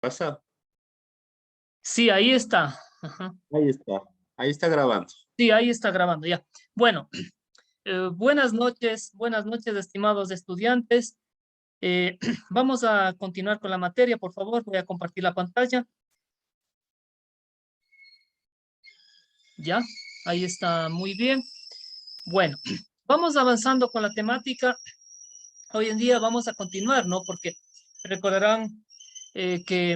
Pasa. Sí, ahí está. Ajá. Ahí está. Ahí está grabando. Sí, ahí está grabando ya. Bueno, buenas noches, estimados estudiantes. Vamos a continuar con la materia, por favor. Voy a compartir la pantalla. Ya, ahí está muy bien. Bueno, vamos avanzando con la temática. Hoy en día vamos a continuar, ¿no? Porque recordarán que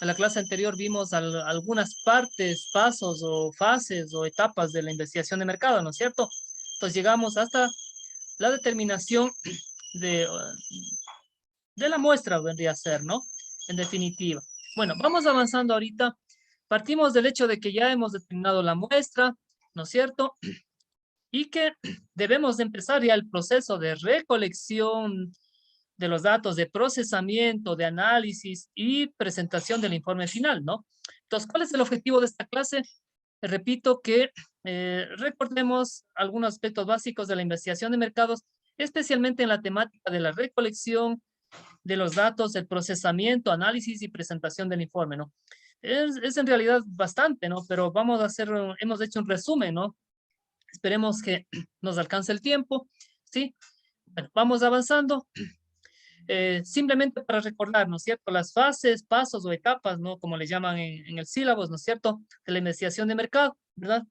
en la clase anterior vimos algunas partes, pasos o fases o etapas de la investigación de mercado, ¿no es cierto? Entonces llegamos hasta la determinación de, de la muestra, vendría a ser, ¿no? En definitiva. Bueno, vamos avanzando ahorita. Partimos del hecho de que ya hemos determinado la muestra, ¿no es cierto? Y que debemos de empezar ya el proceso de recolección de los datos, de procesamiento, de análisis y presentación del informe final, ¿no? Entonces, ¿cuál es el objetivo de esta clase? Repito que recordemos algunos aspectos básicos de la investigación de mercados, especialmente en la temática de la recolección de los datos, el procesamiento, análisis y presentación del informe, ¿no? Es en realidad bastante, ¿no? Pero vamos a hacer, hemos hecho un resumen, ¿no? Esperemos que nos alcance el tiempo, ¿sí? Bueno, vamos avanzando. Simplemente para recordar, ¿no es cierto? Las fases, pasos o etapas, ¿no? Como le llaman en el sílabus, ¿no es cierto? De la investigación de mercado, ¿verdad?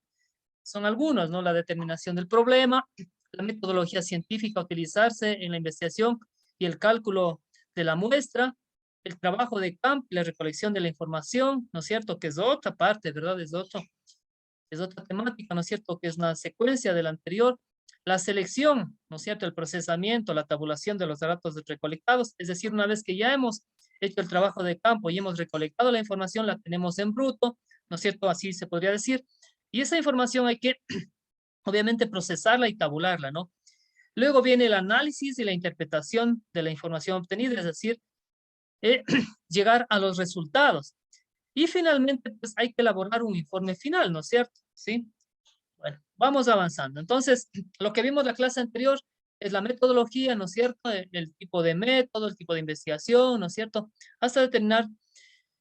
Son algunos, ¿no? La determinación del problema, la metodología científica a utilizarse en la investigación y el cálculo de la muestra, el trabajo de campo y la recolección de la información, ¿no es cierto? Que es otra parte, ¿verdad? Es otra temática, ¿no es cierto? Que es una secuencia de la anterior. La selección, ¿no es cierto? El procesamiento, la tabulación de los datos recolectados, es decir, una vez que ya hemos hecho el trabajo de campo y hemos recolectado la información, la tenemos en bruto, ¿no es cierto? Así se podría decir. Y esa información hay que, obviamente, procesarla y tabularla, ¿no? Luego viene el análisis y la interpretación de la información obtenida, es decir, eh, llegar a los resultados. Y finalmente, pues hay que elaborar un informe final, ¿no es cierto? Sí. Bueno, vamos avanzando. Entonces, lo que vimos la clase anterior es la metodología, ¿no es cierto? El tipo de método, el tipo de investigación, ¿no es cierto? Hasta determinar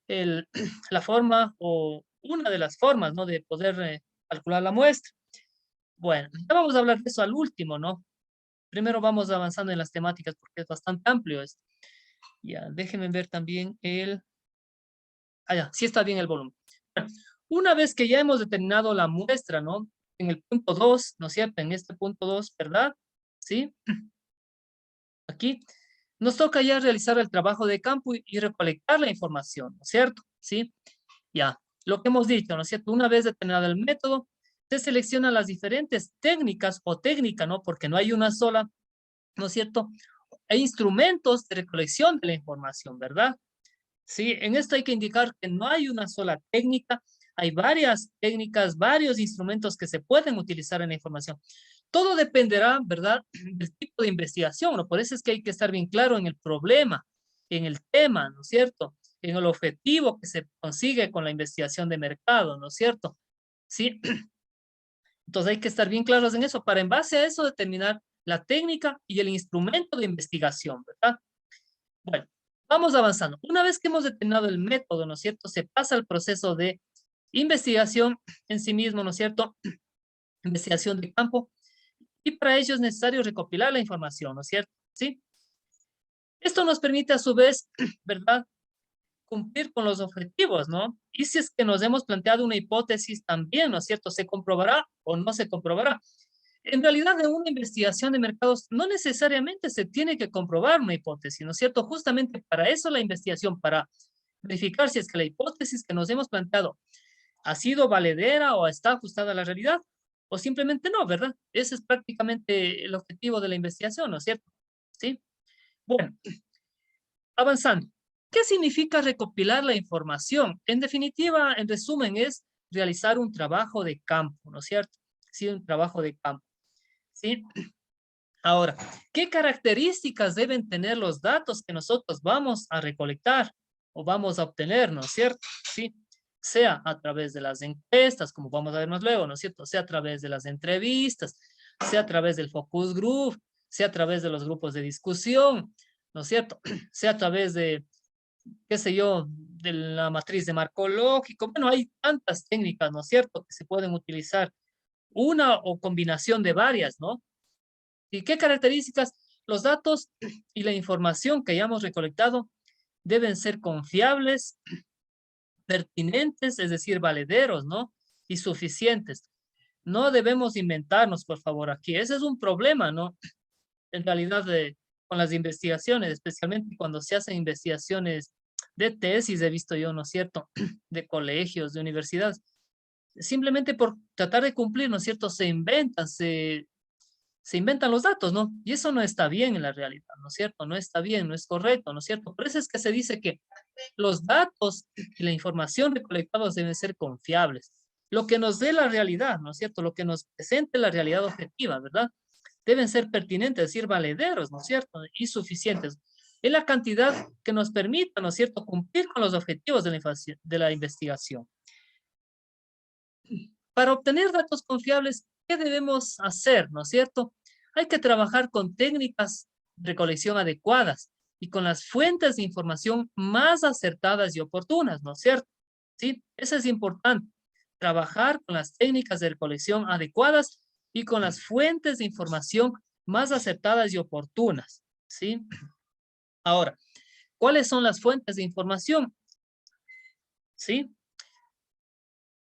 el, la forma o una de las formas, ¿no? De poder calcular la muestra. Bueno, ya vamos a hablar de eso al último, ¿no? Primero vamos avanzando en las temáticas porque es bastante amplio esto. Ya, déjenme ver también el... Ah, ya, sí está bien el volumen. Bueno, una vez que ya hemos determinado la muestra, ¿no? En el punto 2, ¿no es cierto? En este punto 2, ¿verdad? ¿Sí? Aquí nos toca ya realizar el trabajo de campo y recolectar la información, ¿no es cierto? ¿Sí? Ya, lo que hemos dicho, ¿no es cierto? Una vez determinado el método, se seleccionan las diferentes técnicas o técnica, ¿no? Porque no hay una sola, ¿no es cierto? Hay instrumentos de recolección de la información, ¿verdad? Sí, en esto hay que indicar que no hay una sola técnica, hay varias técnicas, varios instrumentos que se pueden utilizar en la información. Todo dependerá, ¿verdad?, del tipo de investigación, ¿no? Por eso es que hay que estar bien claro en el problema, en el tema, ¿no es cierto? En el objetivo que se consigue con la investigación de mercado, ¿no es cierto? Sí, entonces hay que estar bien claros en eso para en base a eso determinar la técnica y el instrumento de investigación, ¿verdad? Bueno, vamos avanzando. Una vez que hemos determinado el método, ¿no es cierto? Se pasa al proceso de investigación en sí mismo, ¿no es cierto? Investigación de campo. Y para ello es necesario recopilar la información, ¿no es cierto? ¿Sí? Esto nos permite a su vez, ¿verdad? Cumplir con los objetivos, ¿no? Y si es que nos hemos planteado una hipótesis también, ¿no es cierto? ¿Se comprobará o no se comprobará? En realidad, en una investigación de mercados no necesariamente se tiene que comprobar una hipótesis, ¿no es cierto? Justamente para eso la investigación, para verificar si es que la hipótesis que nos hemos planteado ha sido valedera o está ajustada a la realidad, o simplemente no, ¿verdad? Ese es prácticamente el objetivo de la investigación, ¿no es cierto? ¿Sí? Bueno, avanzando. ¿Qué significa recopilar la información? En definitiva, en resumen, es realizar un trabajo de campo, ¿no es cierto? Sí, un trabajo de campo. ¿Sí? Ahora, ¿qué características deben tener los datos que nosotros vamos a recolectar o vamos a obtener, ¿no es cierto? Sí, sea a través de las encuestas, como vamos a ver más luego, ¿no es cierto? Sea a través de las entrevistas, sea a través del focus group, sea a través de los grupos de discusión, ¿no es cierto? Sea a través de qué sé yo, de la matriz de marco lógico. Bueno, hay tantas técnicas, ¿no es cierto?, que se pueden utilizar, una o combinación de varias, ¿no? ¿Y qué características? Los datos y la información que hayamos recolectado deben ser confiables, pertinentes, es decir, valederos, ¿no? Y suficientes. No debemos inventarnos, por favor, aquí. Ese es un problema, ¿no? En realidad, con las investigaciones, especialmente cuando se hacen investigaciones de tesis, he visto yo, ¿no es cierto?, de colegios, de universidades, simplemente por tratar de cumplir, ¿no es cierto?, se inventan los datos, ¿no? Y eso no está bien en la realidad, ¿no es cierto? No está bien, no es correcto, ¿no es cierto? Por eso es que se dice que los datos y la información recolectados deben ser confiables. Lo que nos dé la realidad, ¿no es cierto? Lo que nos presente la realidad objetiva, ¿verdad? Deben ser pertinentes, es decir, valederos, ¿no es cierto? Y suficientes. En la cantidad que nos permita, ¿no es cierto?, cumplir con los objetivos de la investigación. Para obtener datos confiables, ¿qué debemos hacer, no es cierto? Hay que trabajar con técnicas de recolección adecuadas y con las fuentes de información más acertadas y oportunas, ¿no es cierto? ¿Sí? Eso es importante. Trabajar con las técnicas de recolección adecuadas y con las fuentes de información más acertadas y oportunas, ¿sí? Ahora, ¿cuáles son las fuentes de información? ¿Sí?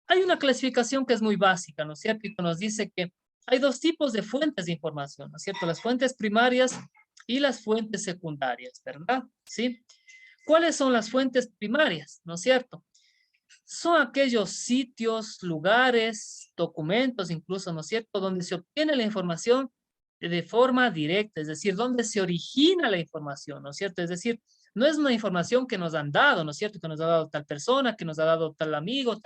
Hay una clasificación que es muy básica, ¿no es cierto? Y que nos dice que hay dos tipos de fuentes de información, ¿no es cierto? Las fuentes primarias y las fuentes secundarias, ¿verdad? ¿Sí? ¿Cuáles son las fuentes primarias, no es cierto? Son aquellos sitios, lugares, documentos incluso, ¿no es cierto?, donde se obtiene la información de forma directa, es decir, donde se origina la información, ¿no es cierto? Es decir, no es una información que nos han dado, ¿no es cierto?, que nos ha dado tal persona, que nos ha dado tal amigo,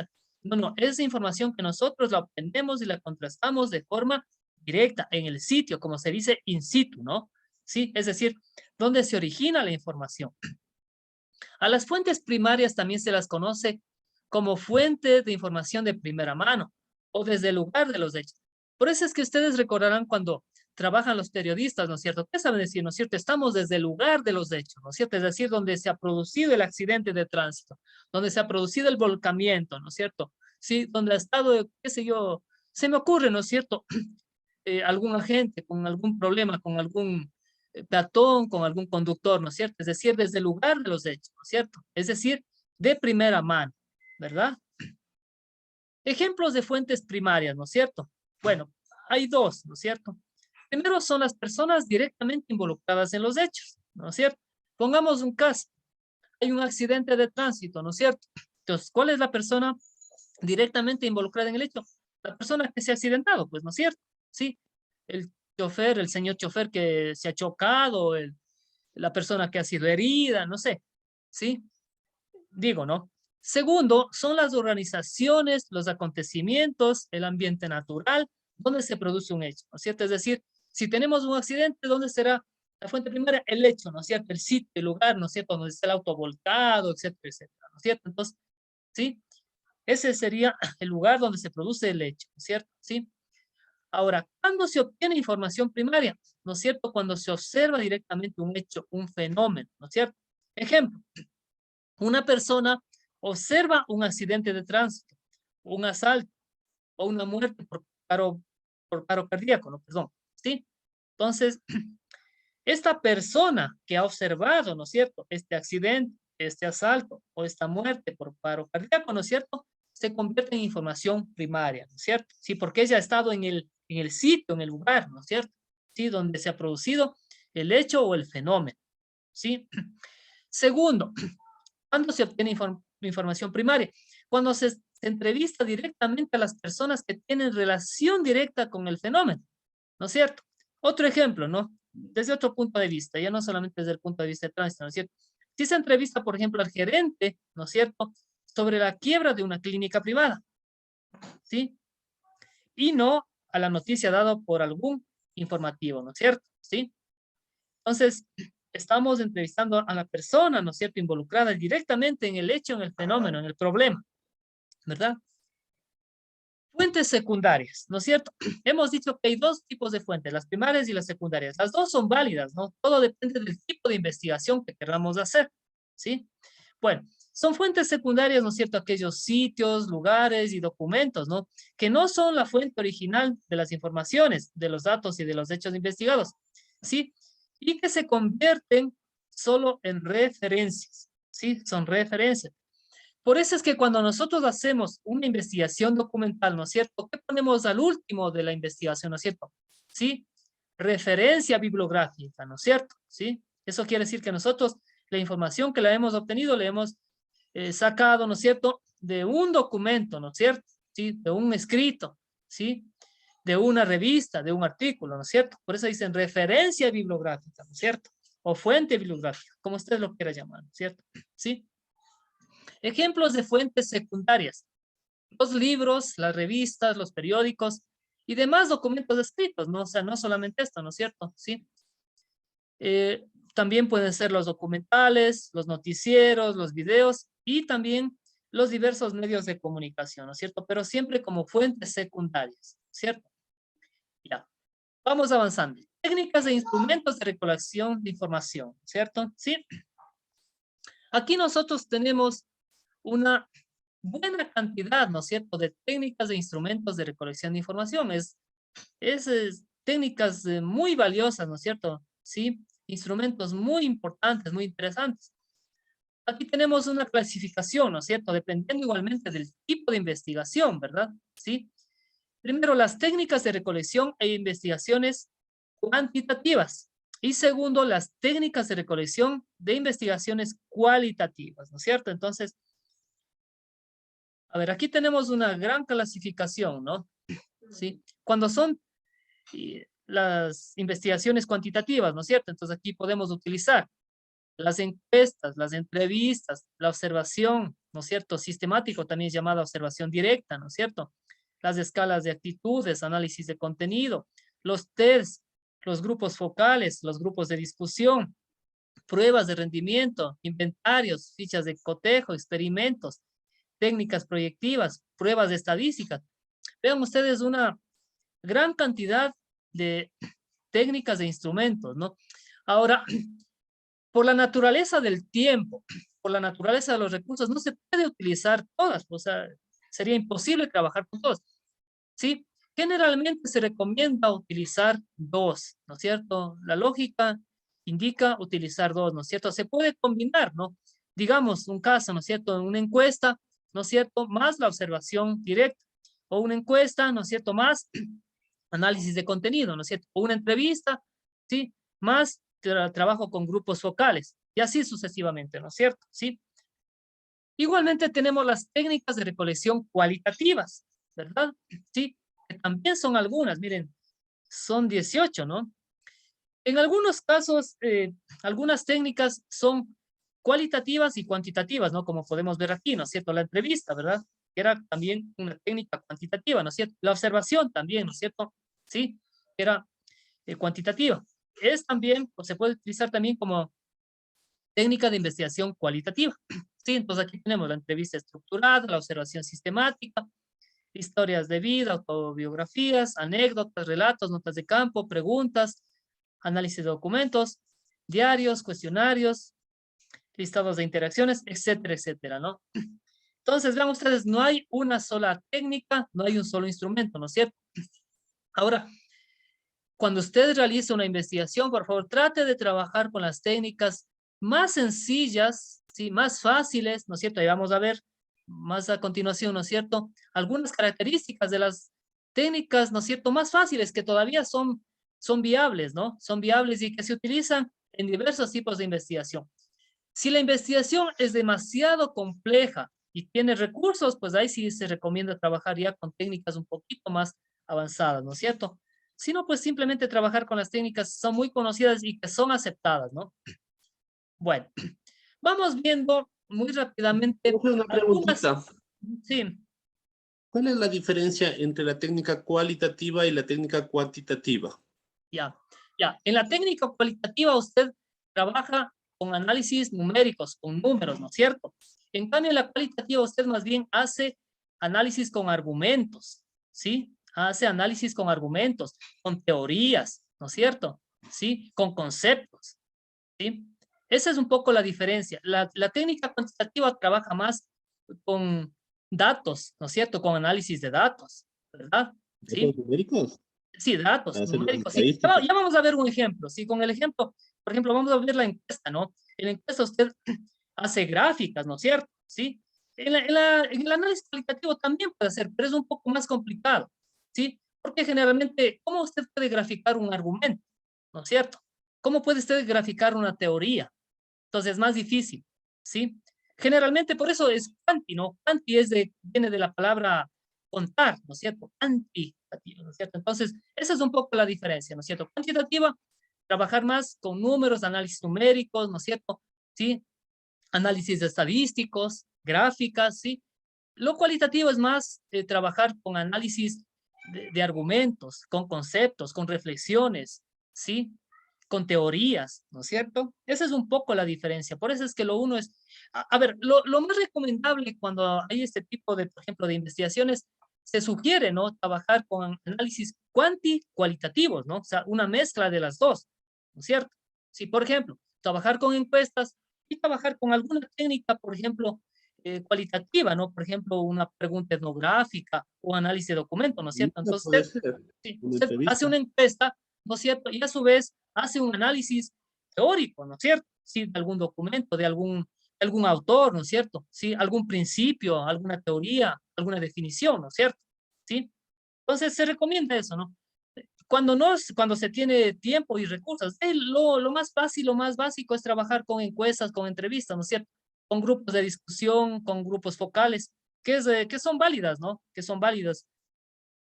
no, no, es información que nosotros la obtenemos y la contrastamos de forma directa en el sitio, como se dice in situ, ¿no? Sí, es decir, donde se origina la información. A las fuentes primarias también se las conoce como fuente de información de primera mano o desde el lugar de los hechos. Por eso es que ustedes recordarán cuando trabajan los periodistas, ¿no es cierto? ¿Qué saben decir, no es cierto? Estamos desde el lugar de los hechos, ¿no es cierto? Es decir, donde se ha producido el accidente de tránsito, donde se ha producido el volcamiento, ¿no es cierto? Sí, donde ha estado, qué sé yo, se me ocurre, ¿no es cierto? Algún agente con algún problema, con algún peatón, con algún conductor, ¿no es cierto? Es decir, desde el lugar de los hechos, ¿no es cierto? Es decir, de primera mano, ¿verdad? Ejemplos de fuentes primarias, ¿no es cierto? Bueno, hay dos, ¿no es cierto? Primero son las personas directamente involucradas en los hechos, ¿no es cierto? Pongamos un caso, hay un accidente de tránsito, ¿no es cierto? Entonces, ¿cuál es la persona directamente involucrada en el hecho? La persona que se ha accidentado, pues, ¿no es cierto? Sí, el chofer, el señor chofer que se ha chocado, la persona que ha sido herida, no sé, ¿sí? Digo, ¿no? Segundo, son las organizaciones, los acontecimientos, el ambiente natural, donde se produce un hecho, ¿no es cierto? Es decir, si tenemos un accidente, ¿dónde será la fuente primaria? El hecho, ¿no es cierto? El sitio, el lugar, ¿no es cierto? Donde está el auto volcado, etcétera, etcétera, ¿no es cierto? Entonces, ¿sí? Ese sería el lugar donde se produce el hecho, ¿no es cierto? ¿Sí? Ahora, ¿cuándo se obtiene información primaria? ¿No es cierto? Cuando se observa directamente un hecho, un fenómeno, ¿no es cierto? Ejemplo, una persona observa un accidente de tránsito, un asalto o una muerte por paro cardíaco, ¿no? Perdón, ¿sí? Entonces, esta persona que ha observado, ¿no es cierto?, este accidente, este asalto o esta muerte por paro cardíaco, ¿no es cierto?, se convierte en información primaria, ¿no es cierto? Sí, porque ella ha estado en el sitio, en el lugar, ¿no es cierto? Sí, donde se ha producido el hecho o el fenómeno, ¿sí? Segundo, ¿cuándo se obtiene información primaria? Cuando se entrevista directamente a las personas que tienen relación directa con el fenómeno, ¿no es cierto? Otro ejemplo, ¿no? Desde otro punto de vista, ya no solamente desde el punto de vista de tránsito, ¿no es cierto? Si se entrevista, por ejemplo, al gerente, ¿no es cierto?, sobre la quiebra de una clínica privada, ¿sí? Y no a la noticia dada por algún informativo, ¿no es cierto? ¿Sí? Entonces, estamos entrevistando a la persona, ¿no es cierto?, involucrada directamente en el hecho, en el fenómeno, en el problema, ¿verdad? Fuentes secundarias, ¿no es cierto? Hemos dicho que hay dos tipos de fuentes, las primarias y las secundarias. Las dos son válidas, ¿no? Todo depende del tipo de investigación que queramos hacer, ¿sí? Bueno, son fuentes secundarias, ¿no es cierto? Aquellos sitios, lugares y documentos, ¿no? Que no son la fuente original de las informaciones, de los datos y de los hechos investigados, ¿sí? Y que se convierten solo en referencias, ¿sí? Son referencias. Por eso es que cuando nosotros hacemos una investigación documental, ¿no es cierto? ¿Qué ponemos al último de la investigación, ¿no es cierto? ¿Sí? Referencia bibliográfica, ¿no es cierto? ¿Sí? Eso quiere decir que nosotros la información que la hemos obtenido, la hemos sacado, ¿no es cierto? De un documento, ¿no es cierto? ¿Sí? De un escrito, ¿sí? De una revista, de un artículo, ¿no es cierto? Por eso dicen referencia bibliográfica, ¿no es cierto? O fuente bibliográfica, como usted lo quiera llamar, ¿no es cierto? ¿Sí? Ejemplos de fuentes secundarias. Los libros, las revistas, los periódicos y demás documentos escritos, ¿no? O sea, no solamente esto, ¿no es cierto? ¿Sí? También pueden ser los documentales, los noticieros, los videos y también los diversos medios de comunicación, ¿no es cierto? Pero siempre como fuentes secundarias, ¿cierto? Ya, vamos avanzando. Técnicas e instrumentos de recolección de información, ¿cierto? Sí. Aquí nosotros tenemos una buena cantidad, ¿no es cierto?, de técnicas e instrumentos de recolección de información. Es técnicas muy valiosas, ¿no es cierto? Sí, instrumentos muy importantes, muy interesantes. Aquí tenemos una clasificación, ¿no es cierto?, dependiendo igualmente del tipo de investigación, ¿verdad? Sí. Primero, las técnicas de recolección e investigaciones cuantitativas. Y segundo, las técnicas de recolección de investigaciones cualitativas, ¿no es cierto? Entonces, a ver, aquí tenemos una gran clasificación, ¿no? Sí. Cuando son las investigaciones cuantitativas, ¿no es cierto? Entonces aquí podemos utilizar las encuestas, las entrevistas, la observación, ¿no es cierto? Sistemático también es llamada observación directa, ¿no es cierto? Las escalas de actitudes, análisis de contenido, los tests, los grupos focales, los grupos de discusión, pruebas de rendimiento, inventarios, fichas de cotejo, experimentos, técnicas proyectivas, pruebas de estadística. Vean ustedes una gran cantidad de técnicas e instrumentos, ¿no? Ahora, por la naturaleza del tiempo, por la naturaleza de los recursos, no se puede utilizar todas, o sea, sería imposible trabajar con todas, ¿sí? Generalmente se recomienda utilizar dos, ¿no es cierto? La lógica indica utilizar dos, ¿no es cierto? Se puede combinar, ¿no? Digamos, un caso, ¿no es cierto? Una encuesta, ¿no es cierto? Más la observación directa, o una encuesta, ¿no es cierto? Más análisis de contenido, ¿no es cierto? O una entrevista, ¿sí? Más trabajo con grupos focales, y así sucesivamente, ¿no es cierto? ¿Sí? Igualmente tenemos las técnicas de recolección cualitativas, ¿verdad? Sí, que también son algunas, miren, son 18, ¿no? En algunos casos, algunas técnicas son cualitativas y cuantitativas, ¿no? Como podemos ver aquí, ¿no es cierto? La entrevista, ¿verdad? Que era también una técnica cuantitativa, ¿no es cierto? La observación también, ¿no es cierto? Sí, era cuantitativa. Es también, o se puede utilizar también como técnica de investigación cualitativa. Sí, entonces aquí tenemos la entrevista estructurada, la observación sistemática, historias de vida, autobiografías, anécdotas, relatos, notas de campo, preguntas, análisis de documentos, diarios, cuestionarios, listados de interacciones, etcétera, etcétera, ¿no? Entonces, vean ustedes, no hay una sola técnica, no hay un solo instrumento, ¿no es cierto? Ahora, cuando usted realice una investigación, por favor, trate de trabajar con las técnicas más sencillas, ¿sí? Más fáciles, ¿no es cierto? Ahí vamos a ver más a continuación, ¿no es cierto? Algunas características de las técnicas, ¿no es cierto? Más fáciles que todavía son viables, ¿no? Son viables y que se utilizan en diversos tipos de investigación. Si la investigación es demasiado compleja y tiene recursos, pues ahí sí se recomienda trabajar ya con técnicas un poquito más avanzadas, ¿no es cierto? Si no, pues simplemente trabajar con las técnicas que son muy conocidas y que son aceptadas, ¿no? Bueno, vamos viendo muy rápidamente Profe, una algunas, preguntita. sí, ¿Cuál es la diferencia entre la técnica cualitativa y la técnica cuantitativa? ya, ya. En la técnica cualitativa usted trabaja con análisis numéricos, con números, ¿no es cierto? En cambio, en la cualitativa usted más bien hace análisis con argumentos, ¿sí? Hace análisis con argumentos, con teorías, ¿no es cierto? ¿Sí? Con conceptos, ¿sí? Esa es un poco la diferencia. La técnica cuantitativa trabaja más con datos, ¿no es cierto? Con análisis de datos, ¿verdad? ¿Datos ¿Sí? numéricos? Sí, datos Hacer las numéricos. Sí, estadísticas. ya vamos a ver un ejemplo. Sí, con el ejemplo, por ejemplo, vamos a ver la encuesta, ¿no? En la encuesta usted hace gráficas, ¿no es cierto? Sí. En el análisis cualitativo también puede hacer, pero es un poco más complicado, ¿sí? Porque generalmente, ¿cómo usted puede graficar un argumento? ¿No es cierto? ¿Cómo puede usted graficar una teoría? Entonces es más difícil, ¿sí? Generalmente por eso es cuanti, ¿no? Cuanti viene de la palabra contar, ¿no es cierto? Cuantitativo, ¿no es cierto? Entonces, esa es un poco la diferencia, ¿no es cierto? Cuantitativa, trabajar más con números, análisis numéricos, ¿no es cierto? ¿Sí? Análisis estadísticos, gráficas, ¿sí? Lo cualitativo es más trabajar con análisis de argumentos, con conceptos, con reflexiones, ¿sí? Con teorías, ¿no es cierto? Esa es un poco la diferencia. Por eso es que lo uno es... A ver, lo más recomendable cuando hay este tipo de, por ejemplo, de investigaciones, se sugiere, ¿no? Trabajar con análisis cualitativos, ¿no? O sea, una mezcla de las dos, ¿no es cierto? Sí, por ejemplo, trabajar con encuestas y trabajar con alguna técnica, por ejemplo, cualitativa, ¿no? Por ejemplo, una pregunta etnográfica o análisis de documento, ¿no es cierto? No Entonces, puede ser sí, una usted hace entrevista. una encuesta, ¿no es cierto? Y a su vez hace un análisis teórico, ¿no es cierto? Sí, de algún documento, de algún autor, ¿no es cierto? Sí, algún principio, alguna teoría, alguna definición, ¿no es cierto? Sí. Entonces se recomienda eso, ¿no? Cuando se tiene tiempo y recursos, lo más fácil, lo más básico es trabajar con encuestas, con entrevistas, ¿no es cierto? Con grupos de discusión, con grupos focales, que son válidas, ¿no? Que son válidas.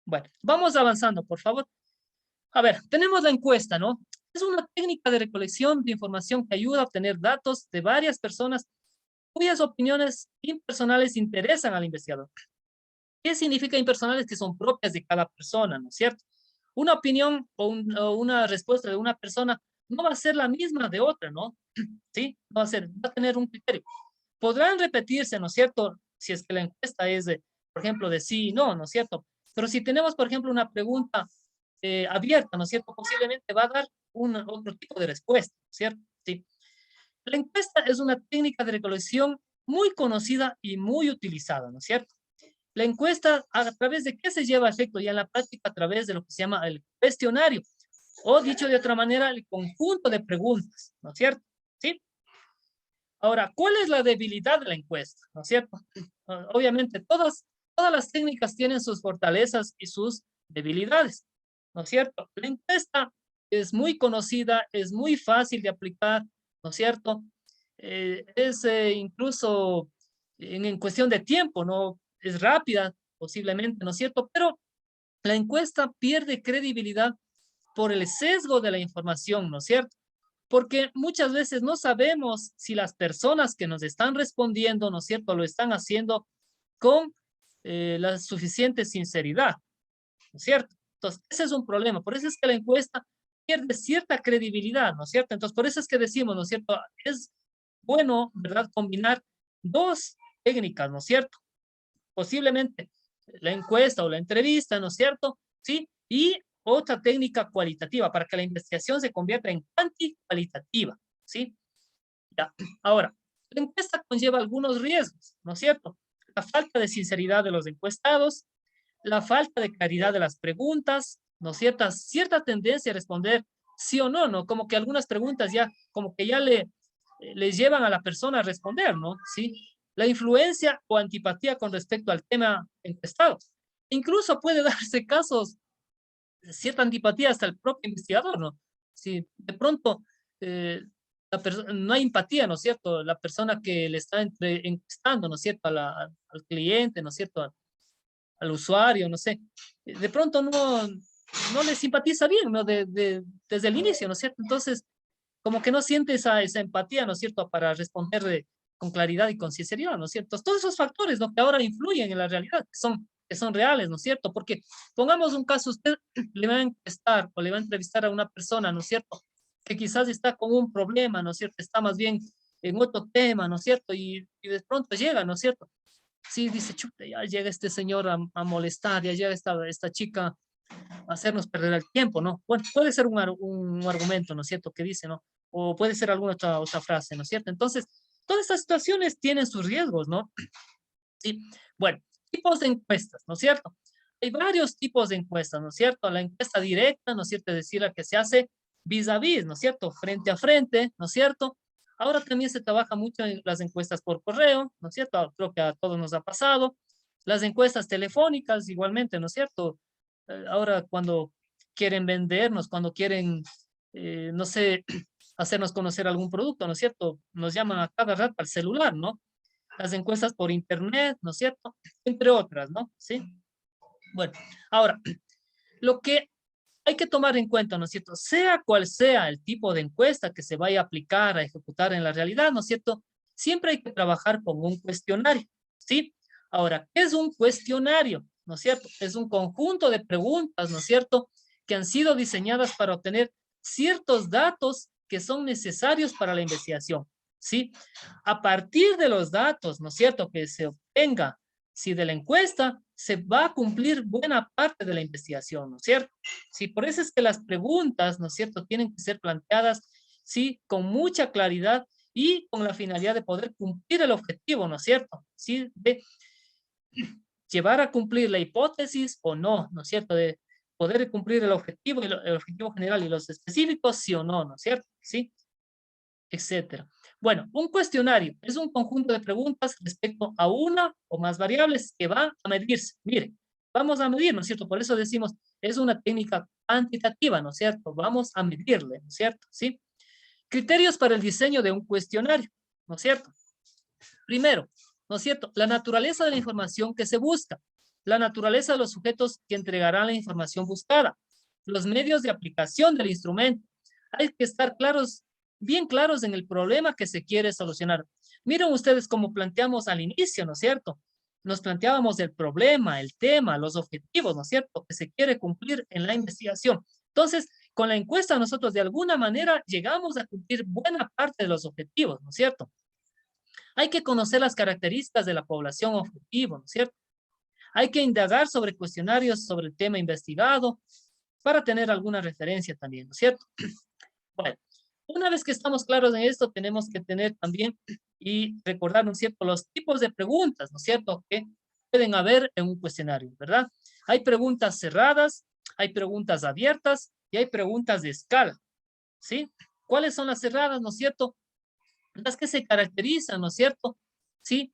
Bueno, vamos avanzando, por favor. A ver, tenemos la encuesta, ¿no? Es una técnica de recolección de información que ayuda a obtener datos de varias personas cuyas opiniones impersonales interesan al investigador. ¿Qué significa impersonales? Que son propias de cada persona, ¿no es cierto? Una opinión o una respuesta de una persona no va a ser la misma de otra, ¿no? ¿Sí? Va a tener un criterio. Podrán repetirse, ¿no es cierto? Si es que la encuesta es, por ejemplo, de sí y no, ¿no es cierto? Pero si tenemos, por ejemplo, una pregunta abierta, ¿no es cierto? Posiblemente va a dar otro tipo de respuesta, ¿cierto? Sí. La encuesta es una técnica de recolección muy conocida y muy utilizada, ¿no es cierto? La encuesta, ¿a través de qué se lleva a efecto? Ya en la práctica, a través de lo que se llama el cuestionario, o dicho de otra manera, el conjunto de preguntas, ¿no es cierto? ¿Sí? Ahora, ¿cuál es la debilidad de la encuesta? ¿No es cierto? Obviamente, todas las técnicas tienen sus fortalezas y sus debilidades, ¿no es cierto? La encuesta es muy conocida, es muy fácil de aplicar, ¿no es cierto? Es incluso en cuestión de tiempo, ¿no? Es rápida, posiblemente, ¿no es cierto? Pero la encuesta pierde credibilidad por el sesgo de la información, ¿no es cierto? Porque muchas veces no sabemos si las personas que nos están respondiendo, ¿no es cierto?, lo están haciendo con la suficiente sinceridad, ¿no es cierto? Entonces, ese es un problema. Por eso es que la encuesta pierde cierta credibilidad, ¿no es cierto? Entonces, por eso es que decimos, ¿no es cierto?, es bueno, ¿verdad?, combinar dos técnicas, ¿no es cierto? Posiblemente la encuesta o la entrevista, ¿no es cierto? Sí, y otra técnica cualitativa para que la investigación se convierta en cualitativa, ¿sí? Ya. Ahora, la encuesta conlleva algunos riesgos, ¿no es cierto? La falta de sinceridad de los encuestados, la falta de claridad de las preguntas, ¿no es cierto? Cierta tendencia a responder sí o no, ¿no? Como que algunas preguntas ya, como que ya les llevan a la persona a responder, ¿no? Sí. La influencia o antipatía con respecto al tema encuestado. Incluso puede darse casos de cierta antipatía hasta el propio investigador, ¿no? Si de pronto eh, no hay empatía, ¿no es cierto? La persona que le está encuestando, ¿no es cierto? Al cliente, ¿no es cierto? Al usuario, no sé. De pronto no le simpatiza bien, ¿no? Desde el inicio, ¿no es cierto? Entonces, como que no siente esa empatía, ¿no es cierto?, para responder con claridad y con sinceridad, ¿no es cierto? Todos esos factores, ¿no?, que ahora influyen en la realidad, que son reales, ¿no es cierto? Porque pongamos un caso, usted le va a encuestar o le va a entrevistar a una persona, ¿no es cierto?, que quizás está con un problema, ¿no es cierto?, está más bien en otro tema, ¿no es cierto?, y de pronto llega, ¿no es cierto? Sí, dice, chuta, ya llega este señor a molestar, ya llega esta chica a hacernos perder el tiempo, ¿no? Bueno, puede ser un argumento, ¿no es cierto?, que dice, ¿no? O puede ser alguna otra frase, ¿no es cierto? Entonces, todas estas situaciones tienen sus riesgos, ¿no? Sí. Bueno, tipos de encuestas, ¿no es cierto? Hay varios tipos de encuestas, ¿no es cierto? La encuesta directa, ¿no es cierto? Es decir, la que se hace vis a vis, ¿no es cierto? Frente a frente, ¿no es cierto? Ahora también se trabaja mucho en las encuestas por correo, ¿no es cierto? Creo que a todos nos ha pasado. Las encuestas telefónicas igualmente, ¿no es cierto? Ahora cuando quieren vendernos, cuando quieren, no sé, hacernos conocer algún producto, ¿no es cierto? Nos llaman a cada rato al celular, ¿no? Las encuestas por internet, ¿no es cierto? Entre otras, ¿no? Sí. Bueno, ahora, lo que hay que tomar en cuenta, ¿no es cierto? Sea cual sea el tipo de encuesta que se vaya a aplicar, a ejecutar en la realidad, ¿no es cierto? Siempre hay que trabajar con un cuestionario, ¿sí? Ahora, ¿qué es un cuestionario? ¿No es cierto? Es un conjunto de preguntas, ¿no es cierto? Que han sido diseñadas para obtener ciertos datos que son necesarios para la investigación, ¿sí? A partir de los datos, ¿no es cierto?, que se obtenga, si de la encuesta, se va a cumplir buena parte de la investigación, ¿no es cierto? Sí, por eso es que las preguntas, ¿no es cierto?, tienen que ser planteadas, sí, con mucha claridad y con la finalidad de poder cumplir el objetivo, ¿no es cierto? Sí, de llevar a cumplir la hipótesis o no, ¿no es cierto? De poder cumplir el objetivo, el objetivo general y los específicos, sí o no, ¿no es cierto? Sí, etcétera. Bueno, un cuestionario es un conjunto de preguntas respecto a una o más variables que van a medirse. Mire, vamos a medir, ¿no es cierto? Por eso decimos, es una técnica cuantitativa, ¿no es cierto? Vamos a medirle, ¿no es cierto? ¿Sí? Criterios para el diseño de un cuestionario, ¿no es cierto? Primero, ¿no es cierto? La naturaleza de la información que se busca, la naturaleza de los sujetos que entregarán la información buscada, los medios de aplicación del instrumento. Hay que estar claros, bien claros en el problema que se quiere solucionar. Miren ustedes cómo planteamos al inicio, ¿no es cierto? Nos planteábamos el problema, el tema, los objetivos, ¿no es cierto?, que se quiere cumplir en la investigación. Entonces, con la encuesta nosotros de alguna manera llegamos a cumplir buena parte de los objetivos, ¿no es cierto? Hay que conocer las características de la población objetivo, ¿no es cierto? Hay que indagar sobre cuestionarios sobre el tema investigado para tener alguna referencia también, ¿no es cierto? Bueno, una vez que estamos claros en esto, tenemos que tener también y recordar, ¿no es cierto?, los tipos de preguntas, ¿no es cierto?, que pueden haber en un cuestionario, ¿verdad? Hay preguntas cerradas, hay preguntas abiertas y hay preguntas de escala, ¿sí? ¿Cuáles son las cerradas, no es cierto? Las que se caracterizan, ¿no es cierto? ¿Sí?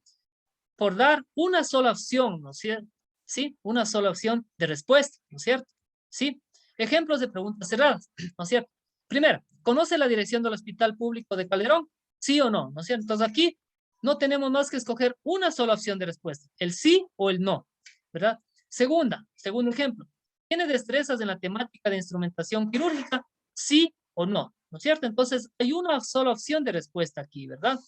Por dar una sola opción, ¿no es cierto? ¿Sí? Una sola opción de respuesta, ¿no es cierto? ¿Sí? Ejemplos de preguntas cerradas, ¿no es cierto? Primero, ¿conoce la dirección del Hospital Público de Calderón? ¿Sí o no? ¿No es cierto? Entonces aquí no tenemos más que escoger una sola opción de respuesta, el sí o el no, ¿verdad? Segundo ejemplo, ¿tiene destrezas en la temática de instrumentación quirúrgica? ¿Sí o no? ¿No es cierto? Entonces hay una sola opción de respuesta aquí, ¿verdad?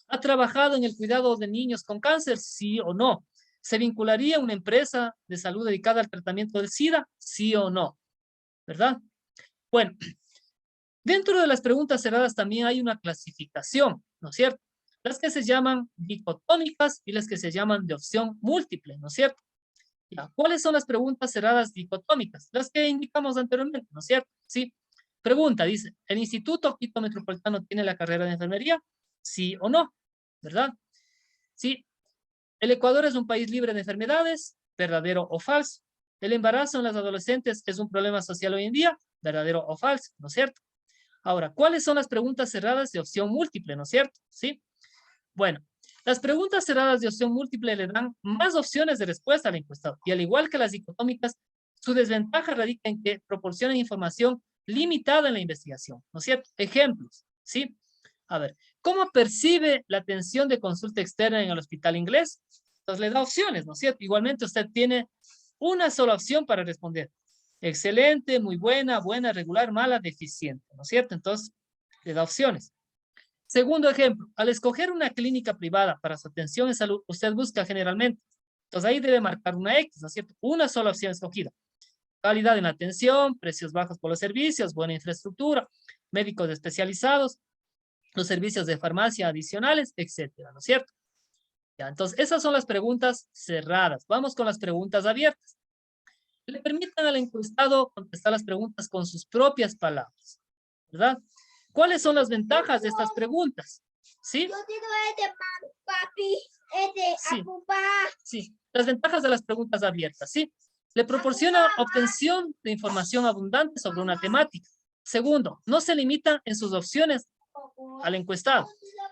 ¿Ha trabajado en el cuidado de niños con cáncer? Sí o no. ¿Se vincularía a una empresa de salud dedicada al tratamiento del SIDA? Sí o no, ¿verdad? Bueno, dentro de las preguntas cerradas también hay una clasificación, ¿no es cierto? Las que se llaman dicotómicas y las que se llaman de opción múltiple, ¿no es cierto? Ya, ¿cuáles son las preguntas cerradas dicotómicas? Las que indicamos anteriormente, ¿no es cierto? Sí. Pregunta, dice, ¿el Instituto Quito Metropolitano tiene la carrera de enfermería? Sí o no, ¿verdad? Sí. ¿El Ecuador es un país libre de enfermedades? ¿Verdadero o falso? ¿El embarazo en las adolescentes es un problema social hoy en día? ¿Verdadero o falso? ¿No es cierto? Ahora, ¿cuáles son las preguntas cerradas de opción múltiple? ¿No es cierto? ¿Sí? Bueno, las preguntas cerradas de opción múltiple le dan más opciones de respuesta al encuestado. Y al igual que las dicotómicas, su desventaja radica en que proporcionan información limitada en la investigación. ¿No es cierto? Ejemplos, ¿sí? A ver, ¿cómo percibe la atención de consulta externa en el hospital inglés? Entonces le da opciones, ¿no es cierto? Igualmente usted tiene una sola opción para responder. Excelente, muy buena, buena, regular, mala, deficiente, ¿no es cierto? Entonces le da opciones. Segundo ejemplo, al escoger una clínica privada para su atención en salud, usted busca generalmente. Entonces ahí debe marcar una X, ¿no es cierto? Una sola opción escogida. Calidad en la atención, precios bajos por los servicios, buena infraestructura, médicos especializados, los servicios de farmacia adicionales, etcétera, ¿no es cierto? Ya, entonces, esas son las preguntas cerradas. Vamos con las preguntas abiertas. Le permiten al encuestado contestar las preguntas con sus propias palabras, ¿verdad? ¿Cuáles son las ventajas de estas preguntas? ¿Sí? Yo digo es de papi, es de Sí. papá. Sí, las ventajas de las preguntas abiertas, ¿sí? Le proporciona obtención de información abundante sobre una temática. Segundo, no se limita en sus opciones al encuestado,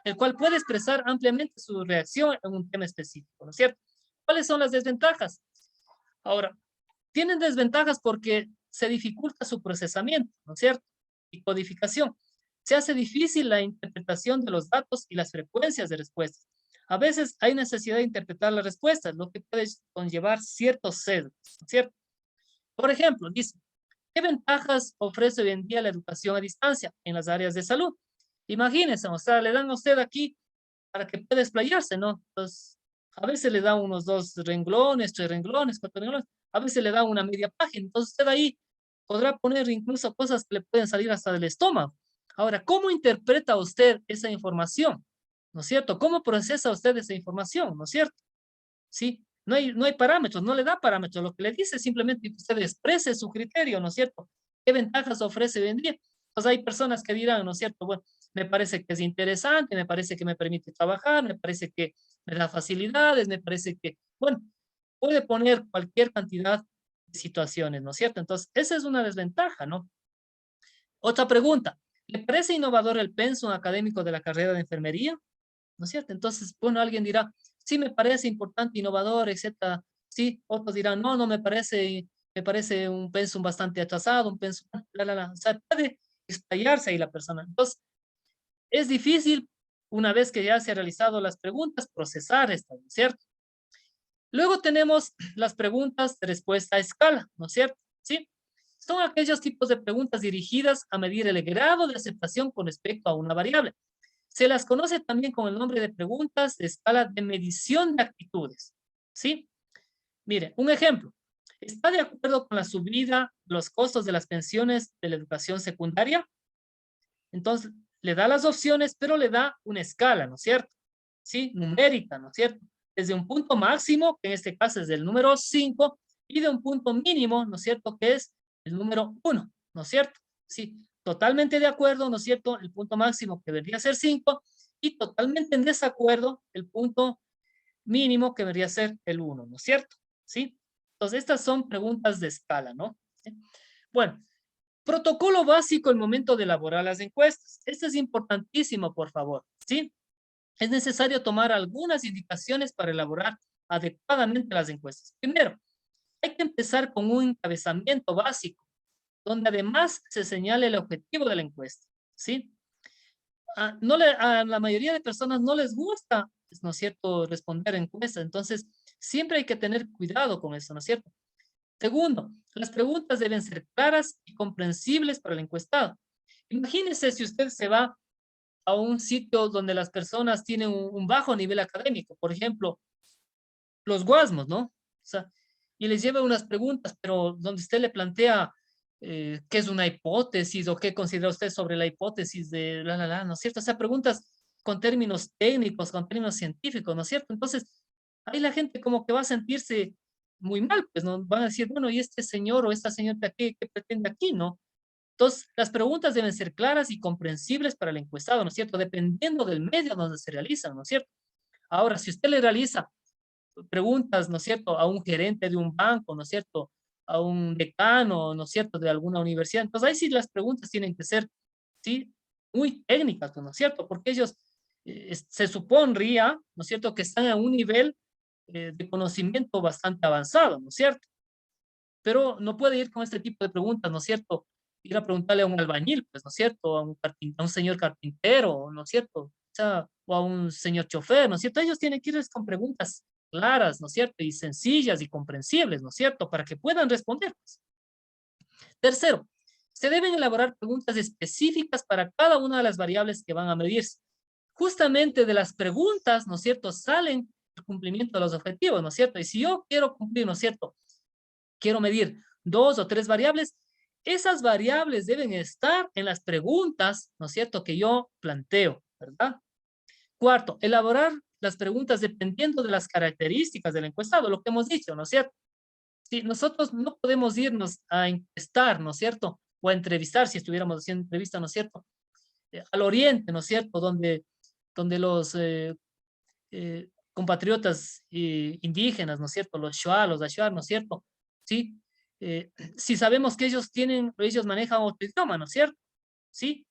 el cual puede expresar ampliamente su reacción en un tema específico, ¿no es cierto? ¿Cuáles son las desventajas? Ahora, tienen desventajas porque se dificulta su procesamiento, ¿no es cierto? Y codificación. Se hace difícil la interpretación de los datos y las frecuencias de respuestas. A veces hay necesidad de interpretar las respuestas, lo que puede conllevar ciertos sesgos, ¿no es cierto? Por ejemplo, dice, ¿qué ventajas ofrece hoy en día la educación a distancia en las áreas de salud? Imagínense, o sea, le dan a usted aquí para que pueda explayarse, ¿no? Entonces, a veces le dan unos 2 renglones, 3 renglones, 4 renglones, a veces le dan una media página, entonces usted ahí podrá poner incluso cosas que le pueden salir hasta del estómago. Ahora, ¿cómo interpreta usted esa información? ¿No es cierto? ¿Cómo procesa usted esa información? ¿No es cierto? ¿Sí? No hay parámetros, no le da parámetros. Lo que le dice es simplemente que usted exprese su criterio, ¿no es cierto? ¿Qué ventajas ofrece hoy en día? Pues hay personas que dirán, ¿no es cierto? Bueno, me parece que es interesante, me parece que me permite trabajar, me parece que me da facilidades, me parece que, bueno, puede poner cualquier cantidad de situaciones, ¿no es cierto? Entonces, esa es una desventaja, ¿no? Otra pregunta, ¿le parece innovador el pensum académico de la carrera de enfermería? ¿No es cierto? Entonces, bueno, alguien dirá, sí me parece importante, innovador, etcétera. Sí, otros dirán, no, no me parece un pensum bastante atrasado, un pensum, la. O sea, puede explayarse ahí la persona. Entonces, es difícil, una vez que ya se han realizado las preguntas, procesar esto, ¿no es cierto? Luego tenemos las preguntas de respuesta a escala, ¿no es cierto? ¿Sí? Son aquellos tipos de preguntas dirigidas a medir el grado de aceptación con respecto a una variable. Se las conoce también con el nombre de preguntas de escala de medición de actitudes, ¿sí? Mire, un ejemplo. ¿Está de acuerdo con la subida de los costos de las pensiones de la educación secundaria? Entonces, le da las opciones, pero le da una escala, ¿no es cierto? ¿Sí? Numérica, ¿no es cierto? Desde un punto máximo, que en este caso es del número 5, y de un punto mínimo, ¿no es cierto? Que es el número 1, ¿no es cierto? Sí, totalmente de acuerdo, ¿no es cierto? El punto máximo que debería ser 5, y totalmente en desacuerdo el punto mínimo que debería ser el 1, ¿no es cierto? ¿Sí? Entonces, estas son preguntas de escala, ¿no? ¿Sí? Bueno, protocolo básico al momento de elaborar las encuestas. Esto es importantísimo, por favor, ¿sí? Es necesario tomar algunas indicaciones para elaborar adecuadamente las encuestas. Primero, hay que empezar con un encabezamiento básico, donde además se señale el objetivo de la encuesta, ¿sí? A la mayoría de personas no les gusta, ¿no es cierto?, responder encuestas, entonces siempre hay que tener cuidado con eso, ¿no es cierto? Segundo, las preguntas deben ser claras y comprensibles para el encuestado. Imagínese si usted se va a un sitio donde las personas tienen un bajo nivel académico, por ejemplo, los Guasmos, ¿no? O sea, y les lleva unas preguntas, pero donde usted le plantea qué es una hipótesis o qué considera usted sobre la hipótesis de ¿no es cierto? O sea, preguntas con términos técnicos, con términos científicos, ¿no es cierto? Entonces, ahí la gente como que va a sentirse muy mal, pues, ¿no? Van a decir, bueno, ¿y este señor o esta señora qué pretende aquí, no? Entonces, las preguntas deben ser claras y comprensibles para el encuestado, ¿no es cierto? Dependiendo del medio donde se realizan, ¿no es cierto? Ahora, si usted le realiza preguntas, ¿no es cierto?, a un gerente de un banco, ¿no es cierto?, a un decano, ¿no es cierto?, de alguna universidad, entonces ahí sí las preguntas tienen que ser, sí, muy técnicas, ¿no es cierto?, porque ellos se supondría, ¿no es cierto?, que están a un nivel de conocimiento bastante avanzado, ¿no es cierto? Pero no puede ir con este tipo de preguntas, ¿no es cierto? Ir a preguntarle a un albañil, pues, ¿no es cierto? A un señor carpintero, ¿no es cierto? O sea, o a un señor chofer, ¿no es cierto? Ellos tienen que irles con preguntas claras, ¿no es cierto? Y sencillas y comprensibles, ¿no es cierto? Para que puedan responder. Tercero, se deben elaborar preguntas específicas para cada una de las variables que van a medirse. Justamente de las preguntas, ¿no es cierto?, salen el cumplimiento de los objetivos, ¿no es cierto? Y si yo quiero cumplir, ¿no es cierto?, quiero medir 2 o 3 variables, esas variables deben estar en las preguntas, ¿no es cierto?, que yo planteo, ¿verdad? Cuarto, elaborar las preguntas dependiendo de las características del encuestado, lo que hemos dicho, ¿no es cierto? Si nosotros no podemos irnos a encuestar, ¿no es cierto?, o a entrevistar, si estuviéramos haciendo entrevista, ¿no es cierto?, al oriente, ¿no es cierto? Donde los compatriotas indígenas, ¿no es cierto? Los Shuar, los Ashuar, ¿no es cierto? ¿Sí? Si sabemos que ellos manejan otro idioma, ¿no es cierto? ¿Sí?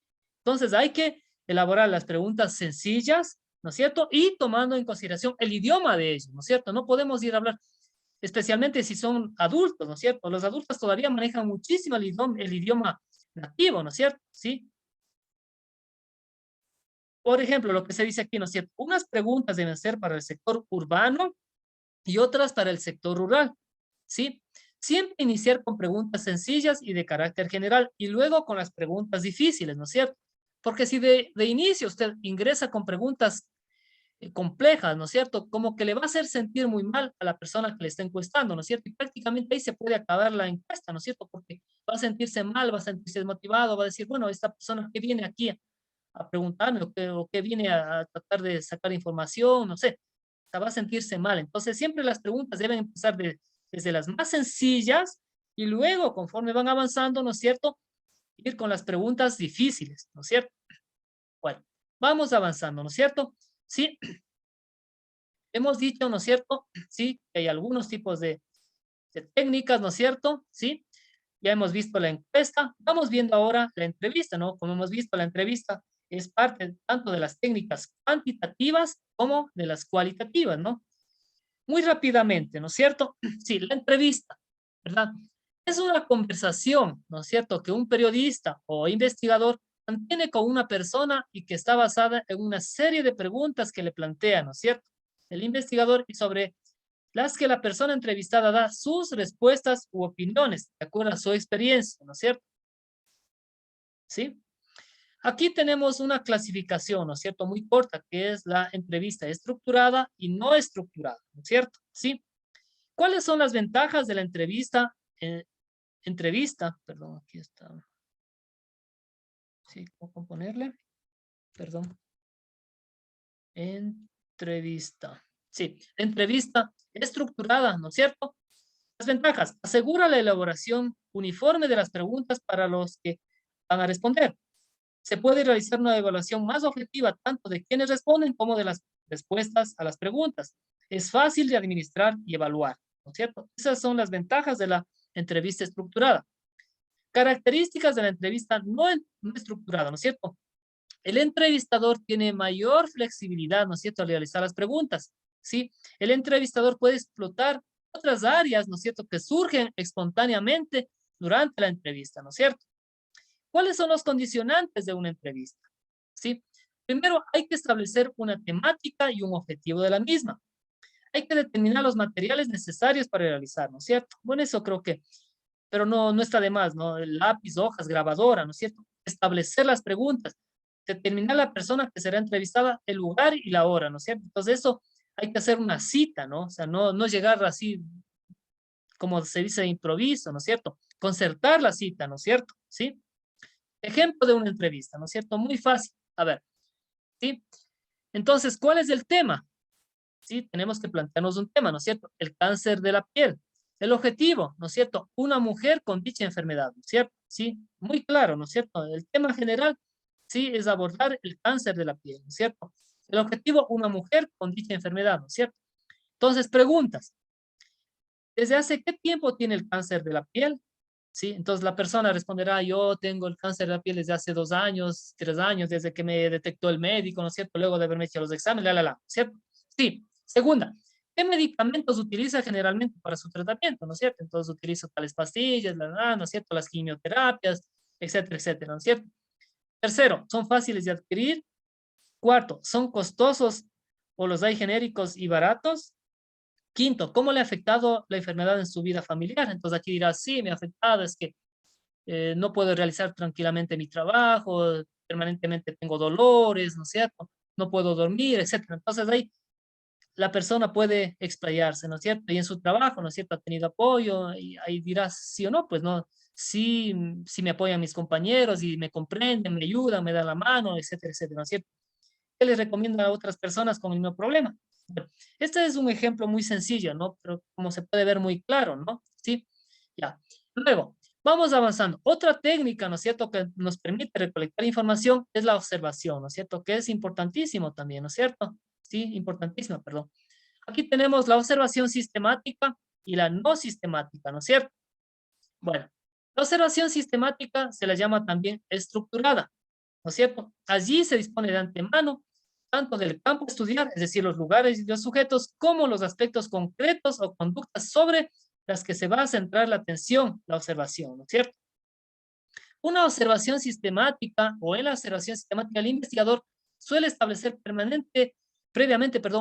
Entonces hay que elaborar las preguntas sencillas, ¿no es cierto? Y tomando en consideración el idioma de ellos, ¿no es cierto? No podemos ir a hablar, especialmente si son adultos, ¿no es cierto? Los adultos todavía manejan muchísimo el idioma nativo, ¿no es cierto? ¿Sí? Por ejemplo, lo que se dice aquí, ¿no es cierto? Unas preguntas deben ser para el sector urbano y otras para el sector rural, ¿sí? Siempre iniciar con preguntas sencillas y de carácter general y luego con las preguntas difíciles, ¿no es cierto? Porque si de inicio usted ingresa con preguntas complejas, ¿no es cierto? Como que le va a hacer sentir muy mal a la persona que le está encuestando, ¿no es cierto? Y prácticamente ahí se puede acabar la encuesta, ¿no es cierto? Porque va a sentirse mal, va a sentirse desmotivado, va a decir, bueno, esta persona que viene aquí a preguntarme o que viene a tratar de sacar información, no sé, o sea, va a sentirse mal. Entonces, siempre las preguntas deben empezar desde las más sencillas y luego, conforme van avanzando, ¿no es cierto? Ir con las preguntas difíciles, ¿no es cierto? Bueno, vamos avanzando, ¿no es cierto? Sí, hemos dicho, ¿no es cierto? Sí, que hay algunos tipos de técnicas, ¿no es cierto? Sí, ya hemos visto la encuesta, vamos viendo ahora la entrevista, ¿no? Como hemos visto, la entrevista es parte tanto de las técnicas cuantitativas como de las cualitativas, ¿no? Muy rápidamente, ¿no es cierto? Sí, la entrevista, ¿verdad? Es una conversación, ¿no es cierto?, que un periodista o investigador mantiene con una persona y que está basada en una serie de preguntas que le plantea, ¿no es cierto?, el investigador y sobre las que la persona entrevistada da sus respuestas u opiniones de acuerdo a su experiencia, ¿no es cierto? ¿Sí? Aquí tenemos una clasificación, ¿no es cierto?, muy corta, que es la entrevista estructurada y no estructurada, ¿no es cierto? ¿Sí? ¿Cuáles son las ventajas de la entrevista? Perdón, aquí está. Sí, ¿cómo ponerle? Perdón. Entrevista. Sí, entrevista estructurada, ¿no es cierto? Las ventajas. Asegura la elaboración uniforme de las preguntas para los que van a responder. Se puede realizar una evaluación más objetiva tanto de quienes responden como de las respuestas a las preguntas. Es fácil de administrar y evaluar, ¿no es cierto? Esas son las ventajas de la entrevista estructurada. Características de la entrevista no estructurada, ¿no es cierto? El entrevistador tiene mayor flexibilidad, ¿no es cierto?, al realizar las preguntas, ¿sí? El entrevistador puede explotar otras áreas, ¿no es cierto?, que surgen espontáneamente durante la entrevista, ¿no es cierto? ¿Cuáles son los condicionantes de una entrevista? ¿Sí? Primero, hay que establecer una temática y un objetivo de la misma. Hay que determinar los materiales necesarios para realizar, ¿no es cierto? Bueno, eso creo que, pero no está de más, ¿no? El lápiz, hojas, grabadora, ¿no es cierto? Establecer las preguntas, determinar la persona que será entrevistada, el lugar y la hora, ¿no es cierto? Entonces eso hay que hacer una cita, ¿no? O sea, no llegar así, como se dice, de improviso, ¿no es cierto? Concertar la cita, ¿no es cierto? ¿Sí? Ejemplo de una entrevista, ¿no es cierto? Muy fácil. A ver, ¿sí? Entonces, ¿cuál es el tema? Sí, tenemos que plantearnos un tema, ¿no es cierto? El cáncer de la piel. El objetivo, ¿no es cierto? Una mujer con dicha enfermedad, ¿no es cierto? Sí, muy claro, ¿no es cierto? El tema general, sí, es abordar el cáncer de la piel, ¿no es cierto? El objetivo, una mujer con dicha enfermedad, ¿no es cierto? Entonces, preguntas. ¿Desde hace qué tiempo tiene el cáncer de la piel? Sí, entonces la persona responderá, yo tengo el cáncer de la piel desde hace 2 años, 3 años, desde que me detectó el médico, ¿no es cierto? Luego de haberme hecho los exámenes, ¿cierto? Sí. Segunda, ¿qué medicamentos utiliza generalmente para su tratamiento, ¿no es cierto? Entonces utilizo tales pastillas, ¿no es cierto? Las quimioterapias, etcétera, etcétera, ¿no es cierto? Tercero, ¿son fáciles de adquirir? Cuarto, ¿son costosos o los hay genéricos y baratos? Quinto, ¿cómo le ha afectado la enfermedad en su vida familiar? Entonces aquí dirá, sí, me ha afectado, es que no puedo realizar tranquilamente mi trabajo, permanentemente tengo dolores, ¿no es cierto? No puedo dormir, etcétera. Entonces ahí la persona puede explayarse, ¿no es cierto? Y en su trabajo, ¿no es cierto? Ha tenido apoyo y ahí dirás sí o no, pues no, sí, sí me apoyan mis compañeros y me comprenden, me ayudan, me dan la mano, etcétera, etcétera, ¿no es cierto? ¿Qué les recomiendo a otras personas con el mismo problema? Bueno, este es un ejemplo muy sencillo, ¿no? Pero como se puede ver muy claro, ¿no? Sí, ya. Luego, Vamos avanzando. Otra técnica, ¿no es cierto?, que nos permite recolectar información es la observación, ¿no es cierto?, que es importantísimo también, ¿no es cierto? Sí, importantísima, perdón. Aquí tenemos la observación sistemática y la no sistemática, ¿no es cierto? Bueno, la observación sistemática se la llama también estructurada, ¿no es cierto? Allí se dispone de antemano tanto del campo a estudiar, es decir, los lugares y los sujetos, como los aspectos concretos o conductas sobre las que se va a centrar la atención, la observación, ¿no es cierto? Una observación sistemática o en la observación sistemática el investigador suele establecer previamente,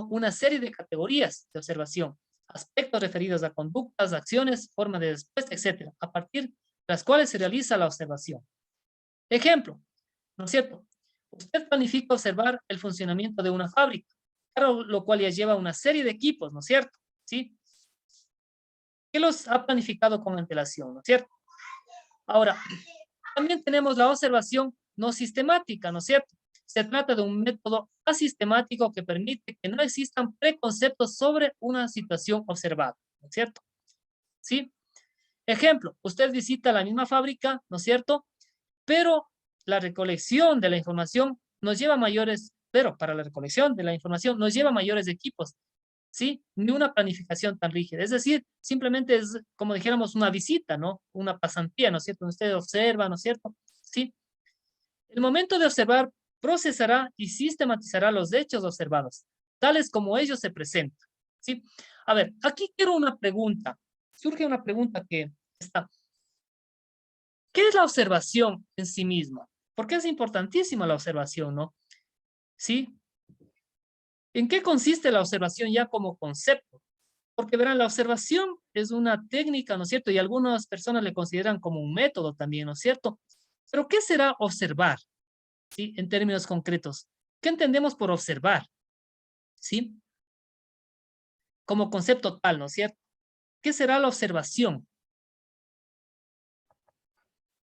una serie de categorías de observación, aspectos referidos a conductas, acciones, forma de respuesta, etcétera, a partir de las cuales se realiza la observación. Ejemplo, ¿no es cierto? Usted planifica observar el funcionamiento de una fábrica, claro, lo cual ya lleva una serie de equipos, ¿no es cierto? ¿Sí? Que los ha planificado con antelación, ¿no es cierto? Ahora, también tenemos la observación no sistemática, ¿no es cierto? Se trata de un método asistemático que permite que no existan preconceptos sobre una situación observada, ¿no es cierto? ¿Sí? Ejemplo, usted visita la misma fábrica, ¿no es cierto? Pero la recolección de la información nos lleva a mayores, pero para la recolección de la información nos lleva a mayores equipos, ¿sí? Ni una planificación tan rígida. Es decir, simplemente es, como dijéramos, una visita, ¿no? Una pasantía, ¿no es cierto? Usted observa, ¿no es cierto? ¿Sí? El momento de observar procesará y sistematizará los hechos observados, tales como ellos se presentan, ¿sí? A ver, aquí quiero una pregunta. Surge una pregunta que está. ¿Qué es la observación en sí misma? Porque es importantísima la observación, ¿no? ¿Sí? ¿En qué consiste la observación ya como concepto? Porque verán, la observación es una técnica, ¿no es cierto? Y algunas personas le consideran como un método también, ¿no es cierto? Pero ¿qué será observar? ¿Sí? En términos concretos. ¿Qué entendemos por observar? ¿Sí? Como concepto tal, ¿no es cierto? ¿Qué será la observación?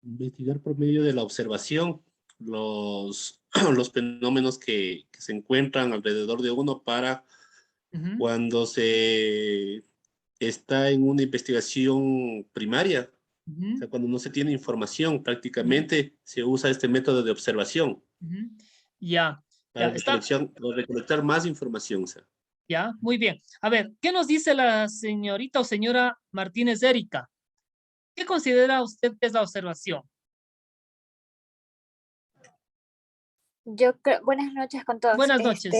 Investigar por medio de la observación los, los fenómenos que se encuentran alrededor de uno para Ujú, cuando se está en una investigación primaria, o sea, ujú, cuando no se tiene información, ujú, prácticamente se usa este método de observación ujú. Ya, ya, para está, recolectar más información. O sea. ya, muy bien. A ver, ¿qué nos dice la señorita o señora Martínez Erika? ¿Qué considera usted que es la observación? Yo creo, buenas noches con todos. Buenas noches.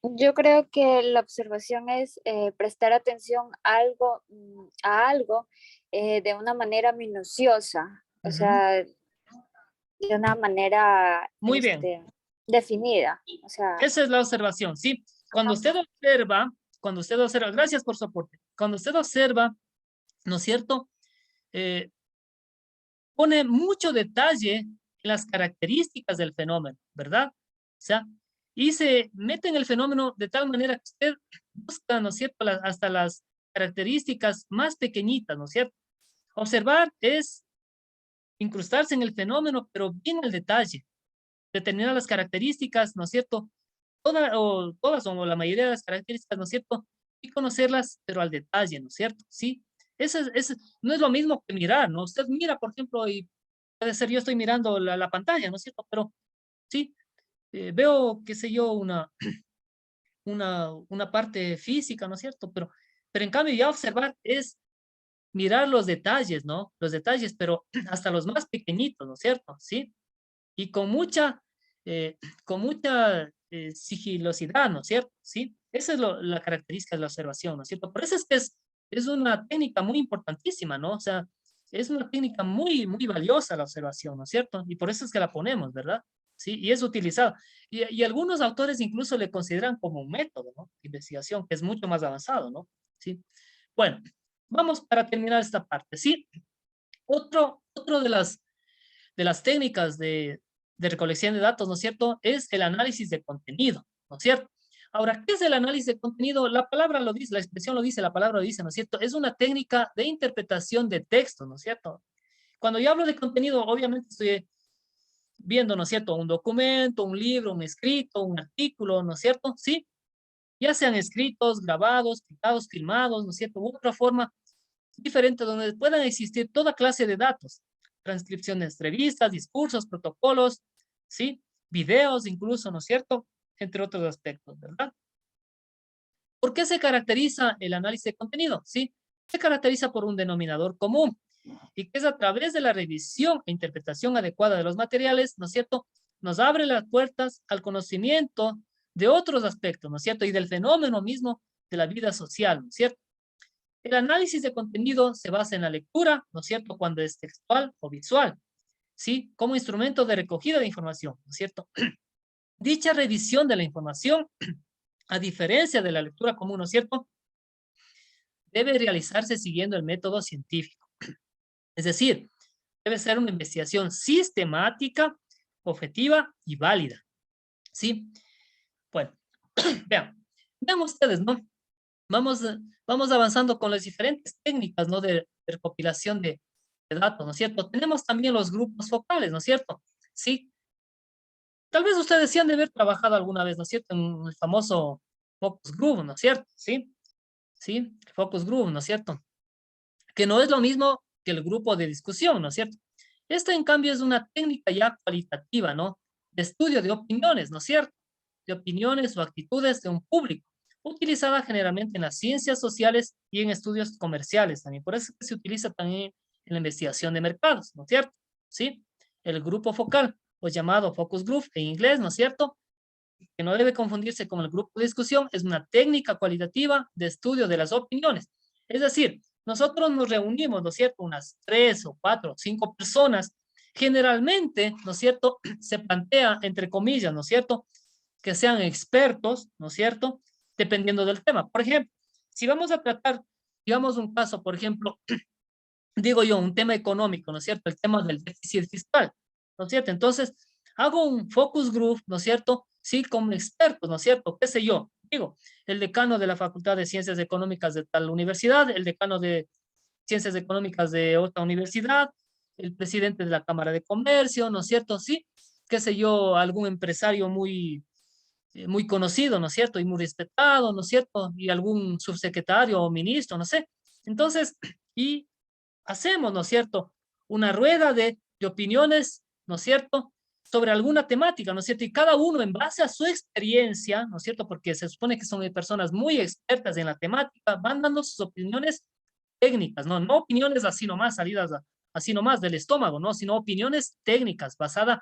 Yo creo que la observación es prestar atención a algo de una manera minuciosa, o Ujú. sea, de una manera Muy bien. definida. O sea, Esa es la observación, ¿sí? Cuando usted observa, gracias por su aporte. Cuando usted observa, ¿no es cierto? Eh, Pone mucho detalle en las características del fenómeno, ¿verdad? O sea, y se mete en el fenómeno de tal manera que usted busca, ¿no es cierto?, hasta las características más pequeñitas, ¿no es cierto? Observar es incrustarse en el fenómeno, pero bien al detalle, determinar las características, ¿no es cierto? Todas o la mayoría de las características, ¿no es cierto? Y conocerlas, pero al detalle, ¿no es cierto? Sí, no es lo mismo que mirar, ¿no? Usted mira, por ejemplo, y puede ser yo estoy mirando la pantalla, ¿no es cierto? Pero sí, veo, qué sé yo, una parte física, ¿no es cierto? Pero en cambio ya observar es mirar los detalles, ¿no? Los detalles, pero hasta los más pequeñitos, ¿no es cierto? Sí, y eh, con mucha sigilosidad, ¿no es cierto? Sí, esa es la característica de la observación, ¿no es cierto? Por eso es que es una técnica muy importantísima, ¿no? O sea, es una técnica muy, muy valiosa la observación, ¿no es cierto? Y por eso es que la ponemos, ¿verdad? Sí, y es utilizada. Y algunos autores incluso le consideran como un método, ¿no? De investigación, que es mucho más avanzado, ¿no? Sí. Bueno, vamos para terminar esta parte, ¿sí? Otro de las técnicas de recolección de datos, ¿no es cierto?, es el análisis de contenido, ¿no es cierto? Ahora, ¿qué es el análisis de contenido? La palabra lo dice, la expresión lo dice, la palabra lo dice, ¿no es cierto? Es una técnica de interpretación de texto, ¿no es cierto? Cuando yo hablo de contenido, obviamente estoy viendo, ¿no es cierto?, un documento, un libro, un escrito, un artículo, ¿no es cierto? Sí, ya sean escritos, grabados, pintados, filmados, ¿no es cierto?, u otra forma diferente donde puedan existir toda clase de datos, transcripciones, revistas, discursos, protocolos, ¿sí? Videos incluso, ¿no es cierto? Entre otros aspectos, ¿verdad? ¿Por qué se caracteriza el análisis de contenido? ¿Sí? Se caracteriza por un denominador común y que es a través de la revisión e interpretación adecuada de los materiales, ¿no es cierto? Nos abre las puertas al conocimiento de otros aspectos, ¿no es cierto? Y del fenómeno mismo de la vida social, ¿no es cierto? El análisis de contenido se basa en la lectura, ¿no es cierto? Cuando es textual o visual, ¿sí? Como instrumento de recogida de información, ¿no es cierto? Dicha revisión de la información, a diferencia de la lectura común, ¿no es cierto?, debe realizarse siguiendo el método científico. Es decir, debe ser una investigación sistemática, objetiva y válida. ¿Sí? Bueno, vean ustedes, ¿no? Vamos avanzando con las diferentes técnicas, ¿no?, de recopilación de datos, ¿no es cierto? Tenemos también los grupos focales, ¿no es cierto? Sí. Tal vez ustedes sí han de haber trabajado alguna vez, ¿no es cierto?, en el famoso focus group, ¿no es cierto? Sí. ¿Sí? Focus group, ¿no es cierto? Que no es lo mismo que el grupo de discusión, ¿no es cierto? Esta, en cambio, es una técnica ya cualitativa, ¿no? De estudio de opiniones, ¿no es cierto? De opiniones o actitudes de un público, utilizada generalmente en las ciencias sociales y en estudios comerciales también. Por eso se utiliza también en la investigación de mercados, ¿no es cierto? ¿Sí? El grupo focal, o llamado focus group en inglés, ¿no es cierto?, que no debe confundirse con el grupo de discusión, es una técnica cualitativa de estudio de las opiniones. Es decir, nosotros nos reunimos, ¿no es cierto?, unas 3 o 4 o 5 personas. Generalmente, ¿no es cierto?, se plantea, entre comillas, ¿no es cierto?, que sean expertos, ¿no es cierto?, dependiendo del tema. Por ejemplo, si vamos a tratar, digamos, un caso, por ejemplo, digo yo, un tema económico, ¿no es cierto?, el tema del déficit fiscal, ¿no es cierto? Entonces, hago un focus group, ¿no es cierto?, sí, con expertos, ¿no es cierto?, qué sé yo, digo, el decano de la Facultad de Ciencias Económicas de tal universidad, el decano de Ciencias Económicas de otra universidad, el presidente de la Cámara de Comercio, ¿no es cierto?, sí, qué sé yo, algún empresario muy conocido, ¿no es cierto?, y muy respetado, ¿no es cierto?, y algún subsecretario o ministro, no sé. Entonces, y hacemos, ¿no es cierto?, una rueda de opiniones, ¿no es cierto?, sobre alguna temática, ¿no es cierto? Y cada uno en base a su experiencia, ¿no es cierto?, porque se supone que son personas muy expertas en la temática, van dando sus opiniones técnicas, ¿no? No opiniones así nomás, salidas así nomás del estómago, ¿no? Sino opiniones técnicas, basadas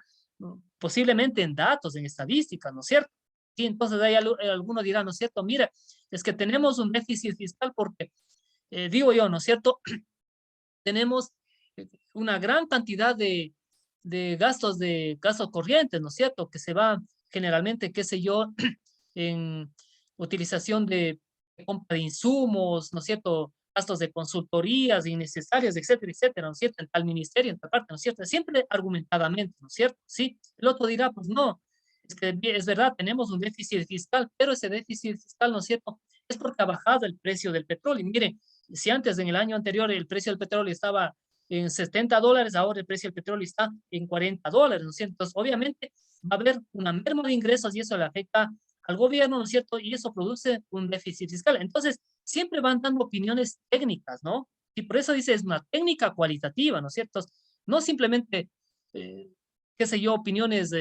posiblemente en datos, en estadísticas, ¿no es cierto? Sí, entonces ahí alguno dirá, ¿no es cierto?, mira, es que tenemos un déficit fiscal porque, digo yo, ¿no es cierto?, tenemos una gran cantidad de gastos corrientes, ¿no es cierto?, que se va generalmente, qué sé yo, en utilización de compra de insumos, ¿no es cierto?, gastos de consultorías innecesarias, etcétera, etcétera, ¿no es cierto?, en tal ministerio, en tal parte, ¿no es cierto?, siempre argumentadamente, ¿no es cierto? Sí, el otro dirá, pues no, es que es verdad, tenemos un déficit fiscal, pero ese déficit fiscal, ¿no es cierto?, es porque ha bajado el precio del petróleo. Y mire, si antes, en el año anterior, el precio del petróleo estaba en $70, ahora el precio del petróleo está en $40, ¿no es cierto? Entonces, obviamente, va a haber una merma de ingresos y eso le afecta al gobierno, ¿no es cierto? Y eso produce un déficit fiscal. Entonces, siempre van dando opiniones técnicas, ¿no? Y por eso dice, es una técnica cualitativa, ¿no es cierto? No simplemente, qué sé yo, opiniones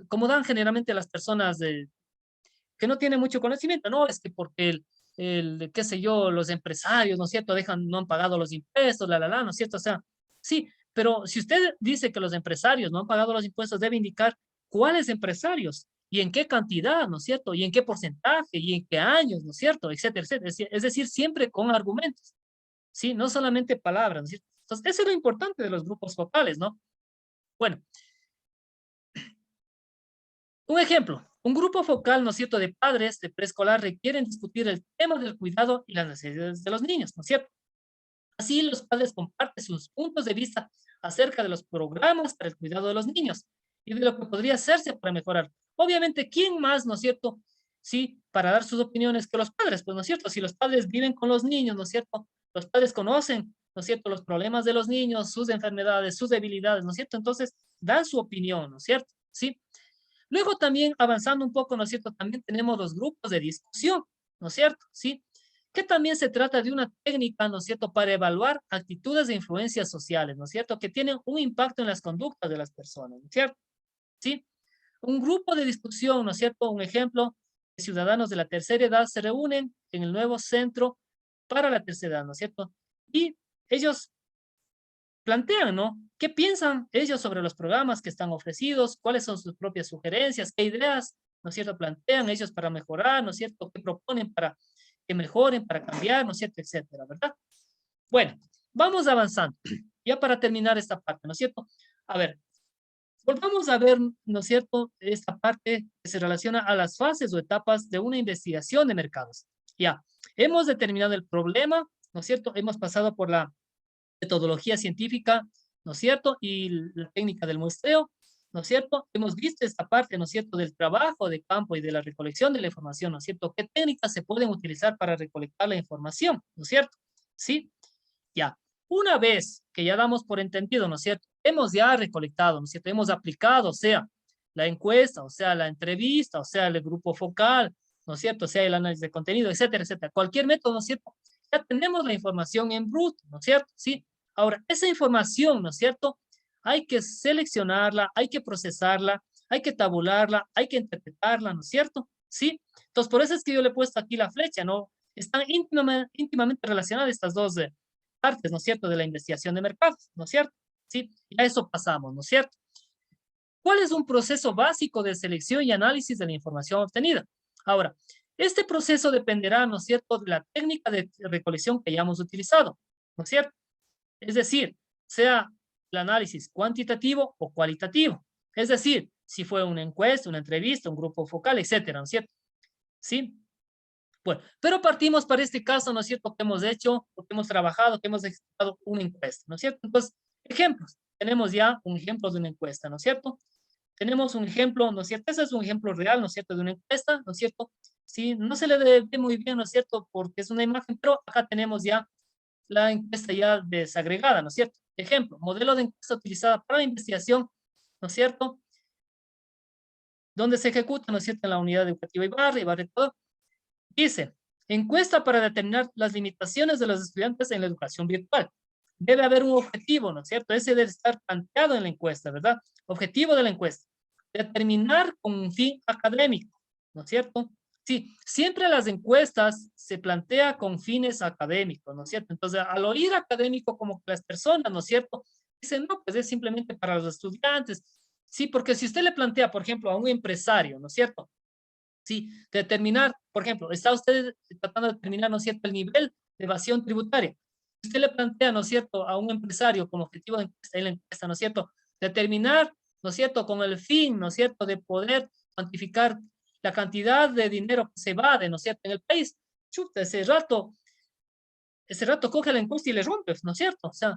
como dan generalmente las personas que no tienen mucho conocimiento, ¿no? Es que porque qué sé yo, los empresarios, ¿no es cierto?, no han pagado los impuestos, ¿no es cierto? O sea, sí, pero si usted dice que los empresarios no han pagado los impuestos, debe indicar cuáles empresarios y en qué cantidad, ¿no es cierto? Y en qué porcentaje y en qué años, ¿no es cierto? Etcétera, etcétera. Es decir, siempre con argumentos, ¿sí? No solamente palabras, ¿no es cierto? Entonces, eso es lo importante de los grupos focales, ¿no? Bueno, un ejemplo, un grupo focal, ¿no es cierto?, de padres de preescolar requieren discutir el tema del cuidado y las necesidades de los niños, ¿no es cierto? Así los padres comparten sus puntos de vista acerca de los programas para el cuidado de los niños y de lo que podría hacerse para mejorar. Obviamente, ¿quién más, no es cierto? Sí, para dar sus opiniones que los padres, pues, ¿no es cierto? Si los padres viven con los niños, ¿no es cierto? Los padres conocen, ¿no es cierto?, los problemas de los niños, sus enfermedades, sus debilidades, ¿no es cierto? Entonces, dan su opinión, ¿no es cierto? Sí. Luego también, avanzando un poco, ¿no es cierto?, también tenemos los grupos de discusión, ¿no es cierto? Sí, que también se trata de una técnica, ¿no es cierto?, para evaluar actitudes de influencias sociales, ¿no es cierto?, que tienen un impacto en las conductas de las personas, ¿no es cierto? ¿Sí? Un grupo de discusión, ¿no es cierto?, un ejemplo, ciudadanos de la tercera edad se reúnen en el nuevo centro para la tercera edad, ¿no es cierto? Y ellos plantean, ¿no? ¿Qué piensan ellos sobre los programas que están ofrecidos? ¿Cuáles son sus propias sugerencias? ¿Qué ideas, ¿no es cierto?, plantean ellos para mejorar, ¿no es cierto? ¿Qué proponen para que mejoren, para cambiar, ¿no es cierto?, etcétera, ¿verdad? Bueno, vamos avanzando. Ya para terminar esta parte, ¿no es cierto? A ver, volvamos a ver, ¿no es cierto?, esta parte que se relaciona a las fases o etapas de una investigación de mercados. Ya, hemos determinado el problema, ¿no es cierto? Hemos pasado por la metodología científica, ¿no es cierto? Y la técnica del muestreo, ¿no es cierto? Hemos visto esta parte, ¿no es cierto?, del trabajo de campo y de la recolección de la información, ¿no es cierto? ¿Qué técnicas se pueden utilizar para recolectar la información, ¿no es cierto? ¿Sí? Ya. Una vez que ya damos por entendido, ¿no es cierto?, hemos ya recolectado, ¿no es cierto?, hemos aplicado, o sea, la encuesta, o sea, la entrevista, o sea, el grupo focal, ¿no es cierto?, o sea, el análisis de contenido, etcétera, etcétera. Cualquier método, ¿no es cierto?, ya tenemos la información en bruto, ¿no es cierto? Sí. Ahora, esa información, ¿no es cierto?, hay que seleccionarla, hay que procesarla, hay que tabularla, hay que interpretarla, ¿no es cierto? Sí. Entonces, por eso es que yo le he puesto aquí la flecha, ¿no? Están íntimamente relacionadas estas dos partes, ¿no es cierto?, de la investigación de mercados, ¿no es cierto? Sí, y a eso pasamos, ¿no es cierto? ¿Cuál es un proceso básico de selección y análisis de la información obtenida? Ahora, este proceso dependerá, ¿no es cierto?, de la técnica de recolección que hayamos utilizado, ¿no es cierto? Es decir, sea el análisis cuantitativo o cualitativo. Es decir, si fue una encuesta, una entrevista, un grupo focal, etcétera, ¿no es cierto? ¿Sí? Bueno, pero partimos para este caso, ¿no es cierto?, que hemos hecho, que hemos trabajado, que hemos ejecutado una encuesta, ¿no es cierto? Entonces, ejemplos. Tenemos ya un ejemplo de una encuesta, ¿no es cierto? Tenemos un ejemplo, ¿no es cierto? Ese es un ejemplo real, ¿no es cierto?, de una encuesta, ¿no es cierto? Sí, no se le ve muy bien, ¿no es cierto?, porque es una imagen, pero acá tenemos ya la encuesta ya desagregada, ¿no es cierto? Ejemplo, modelo de encuesta utilizada para la investigación, ¿no es cierto?, donde se ejecuta, ¿no es cierto?, en la unidad educativa Ibarra todo. Dice, encuesta para determinar las limitaciones de los estudiantes en la educación virtual. Debe haber un objetivo, ¿no es cierto? Ese debe estar planteado en la encuesta, ¿verdad? Objetivo de la encuesta. Determinar con un fin académico, ¿no es cierto? Sí, siempre las encuestas se plantea con fines académicos, ¿no es cierto? Entonces, al oír académico, como que las personas, ¿no es cierto?, dicen, no, pues es simplemente para los estudiantes. Sí, porque si usted le plantea, por ejemplo, a un empresario, ¿no es cierto?, sí, determinar, por ejemplo, está usted tratando de determinar, ¿no es cierto?, el nivel de evasión tributaria. Usted le plantea, ¿no es cierto?, a un empresario como objetivo de la encuesta, ¿no es cierto?, determinar, ¿no es cierto?, con el fin, ¿no es cierto?, de poder cuantificar la cantidad de dinero que se evade, ¿no es cierto?, en el país. Chuta, ese rato coge la encuesta y le rompe, ¿no es cierto? O sea,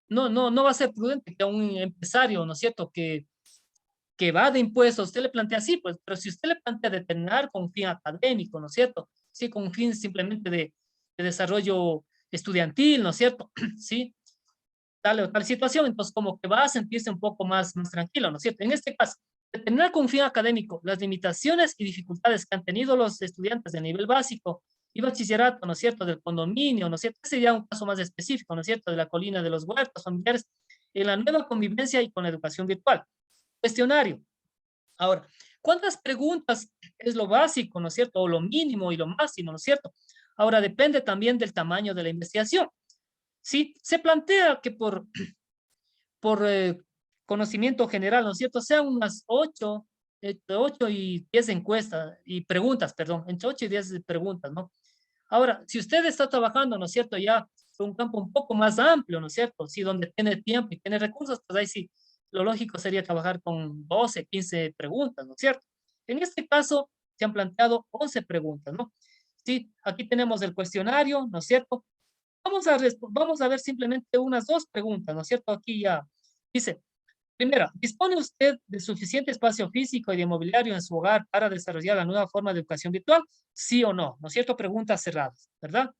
no va a ser prudente que a un empresario, ¿no es cierto?, que va de impuestos, usted le plantea así, pues, pero si usted le plantea determinar con fin académico, ¿no es cierto? Sí, con fin simplemente de desarrollo estudiantil, ¿no es cierto? Sí, tal o tal situación, entonces como que va a sentirse un poco más tranquilo, ¿no es cierto? En este caso, determinar con fin académico las limitaciones y dificultades que han tenido los estudiantes de nivel básico y bachillerato, ¿no es cierto?, del condominio, ¿no es cierto? Ese sería un caso más específico, ¿no es cierto?, de la colina de los huertos familiares en la nueva convivencia y con la educación virtual. Cuestionario. Ahora, ¿cuántas preguntas es lo básico, ¿no es cierto? O lo mínimo y lo máximo, ¿no es cierto? Ahora, depende también del tamaño de la investigación. Sí, se plantea que por conocimiento general, ¿no es cierto?, sean unas 8 y 10 encuestas y preguntas, perdón, entre 8 y 10 preguntas, ¿no? Ahora, si usted está trabajando, ¿no es cierto?, ya por un campo un poco más amplio, ¿no es cierto?, sí, donde tiene tiempo y tiene recursos, pues ahí sí, lo lógico sería trabajar con 12, 15 preguntas, ¿no es cierto? En este caso, se han planteado 11 preguntas, ¿no? Sí, aquí tenemos el cuestionario, ¿no es cierto? Vamos a ver simplemente unas 2 preguntas, ¿no es cierto? Aquí ya dice, primera, ¿dispone usted de suficiente espacio físico y de mobiliario en su hogar para desarrollar la nueva forma de educación virtual? ¿Sí o no? ¿No es cierto? Preguntas cerradas, ¿verdad?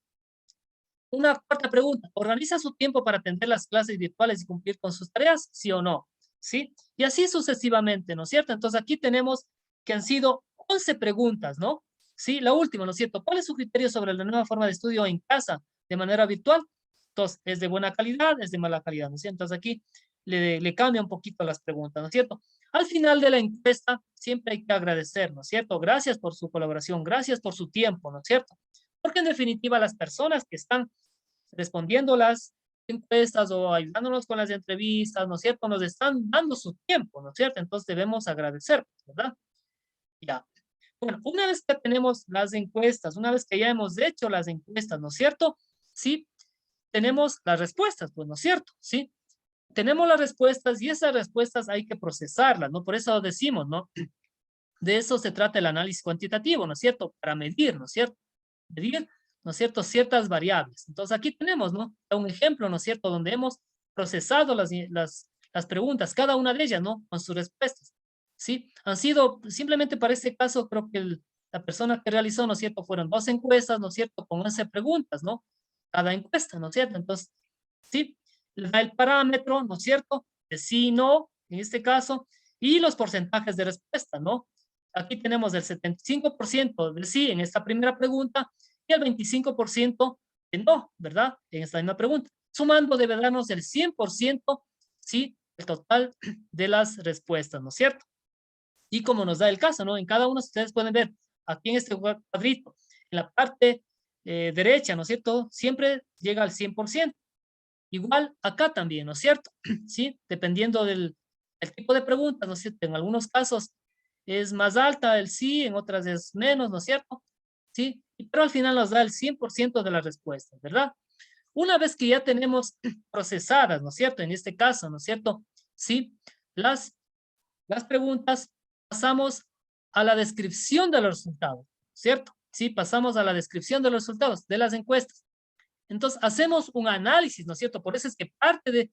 Una cuarta pregunta, ¿organiza su tiempo para atender las clases virtuales y cumplir con sus tareas? ¿Sí o no? ¿Sí? Y así sucesivamente, ¿no es cierto? Entonces aquí tenemos que han sido 11 preguntas, ¿no? Sí, la última, ¿no es cierto? ¿Cuál es su criterio sobre la nueva forma de estudio en casa de manera virtual? Entonces, ¿es de buena calidad? ¿Es de mala calidad? ¿No es cierto? Entonces aquí le cambia un poquito las preguntas, ¿no es cierto? Al final de la encuesta siempre hay que agradecer, ¿no es cierto? Gracias por su colaboración, gracias por su tiempo, ¿no es cierto? Porque en definitiva las personas que están respondiendo las encuestas o ayudándonos con las entrevistas, ¿no es cierto? Nos están dando su tiempo, ¿no es cierto? Entonces debemos agradecer, ¿verdad? Ya. Bueno, una vez que tenemos las encuestas, una vez que ya hemos hecho las encuestas, ¿no es cierto? Sí, tenemos las respuestas, pues, ¿no es cierto? Sí, tenemos las respuestas y esas respuestas hay que procesarlas, ¿no? Por eso decimos, ¿no? De eso se trata el análisis cuantitativo, ¿no es cierto? Para medir, ¿no es cierto? Medir, ¿no es cierto? Ciertas variables. Entonces aquí tenemos, ¿no? Un ejemplo, ¿no es cierto? Donde hemos procesado las preguntas, cada una de ellas, ¿no? Con sus respuestas. ¿Sí? Han sido, simplemente para este caso, creo que la persona que realizó, ¿no es cierto? Fueron 2 encuestas, ¿no es cierto? Con 11 preguntas, ¿no? Cada encuesta, ¿no es cierto? Entonces, ¿sí? Le da el parámetro, ¿no es cierto? De sí y no, en este caso, y los porcentajes de respuesta, ¿no? Aquí tenemos el 75% de sí en esta primera pregunta y el 25% de no, ¿verdad? En esta misma pregunta. Sumando debe darnos el 100%, sí, el total de las respuestas, ¿no es cierto? Y como nos da el caso, ¿no? En cada uno ustedes pueden ver aquí en este cuadrito, en la parte derecha, ¿no es cierto? Siempre llega al 100%. Igual acá también, ¿no es cierto? Sí, dependiendo del tipo de pregunta, ¿no es cierto? En algunos casos es más alta el sí, en otras es menos, ¿no es cierto? Sí, pero al final nos da el 100% de las respuestas, ¿verdad? Una vez que ya tenemos procesadas, ¿no es cierto? En este caso, ¿no es cierto? Sí, las preguntas, pasamos a la descripción de los resultados, ¿cierto? Sí, pasamos a la descripción de los resultados de las encuestas. Entonces, hacemos un análisis, ¿no es cierto? Por eso es que parte de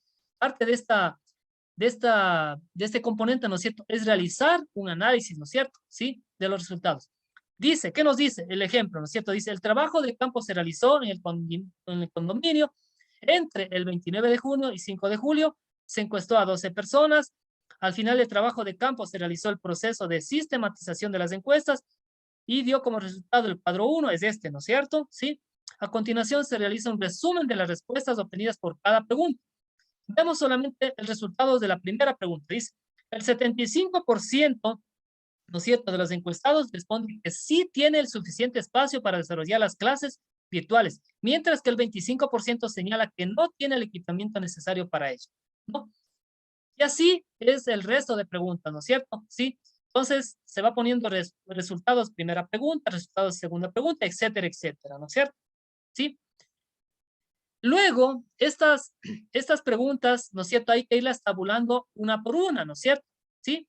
este componente, ¿no es cierto? Es realizar un análisis, ¿no es cierto? ¿Sí? De los resultados. Dice, ¿qué nos dice? El ejemplo, ¿no es cierto? Dice, el trabajo de campo se realizó en el condominio entre el 29 de junio y 5 de julio. Se encuestó a 12 personas. Al final del trabajo de campo se realizó el proceso de sistematización de las encuestas y dio como resultado el cuadro 1, es este, ¿no es cierto? ¿Sí? A continuación se realiza un resumen de las respuestas obtenidas por cada pregunta. Vemos solamente el resultado de la primera pregunta. Dice, el 75%, ¿no es cierto?, de los encuestados responden que sí tiene el suficiente espacio para desarrollar las clases virtuales, mientras que el 25% señala que no tiene el equipamiento necesario para ello, ¿no? Y así es el resto de preguntas, ¿no es cierto? Sí. Entonces, se va poniendo resultados primera pregunta, resultados segunda pregunta, etcétera, etcétera, ¿no es cierto? Sí. Luego, estas preguntas, ¿no es cierto? Hay que irlas tabulando una por una, ¿no es cierto? ¿Sí?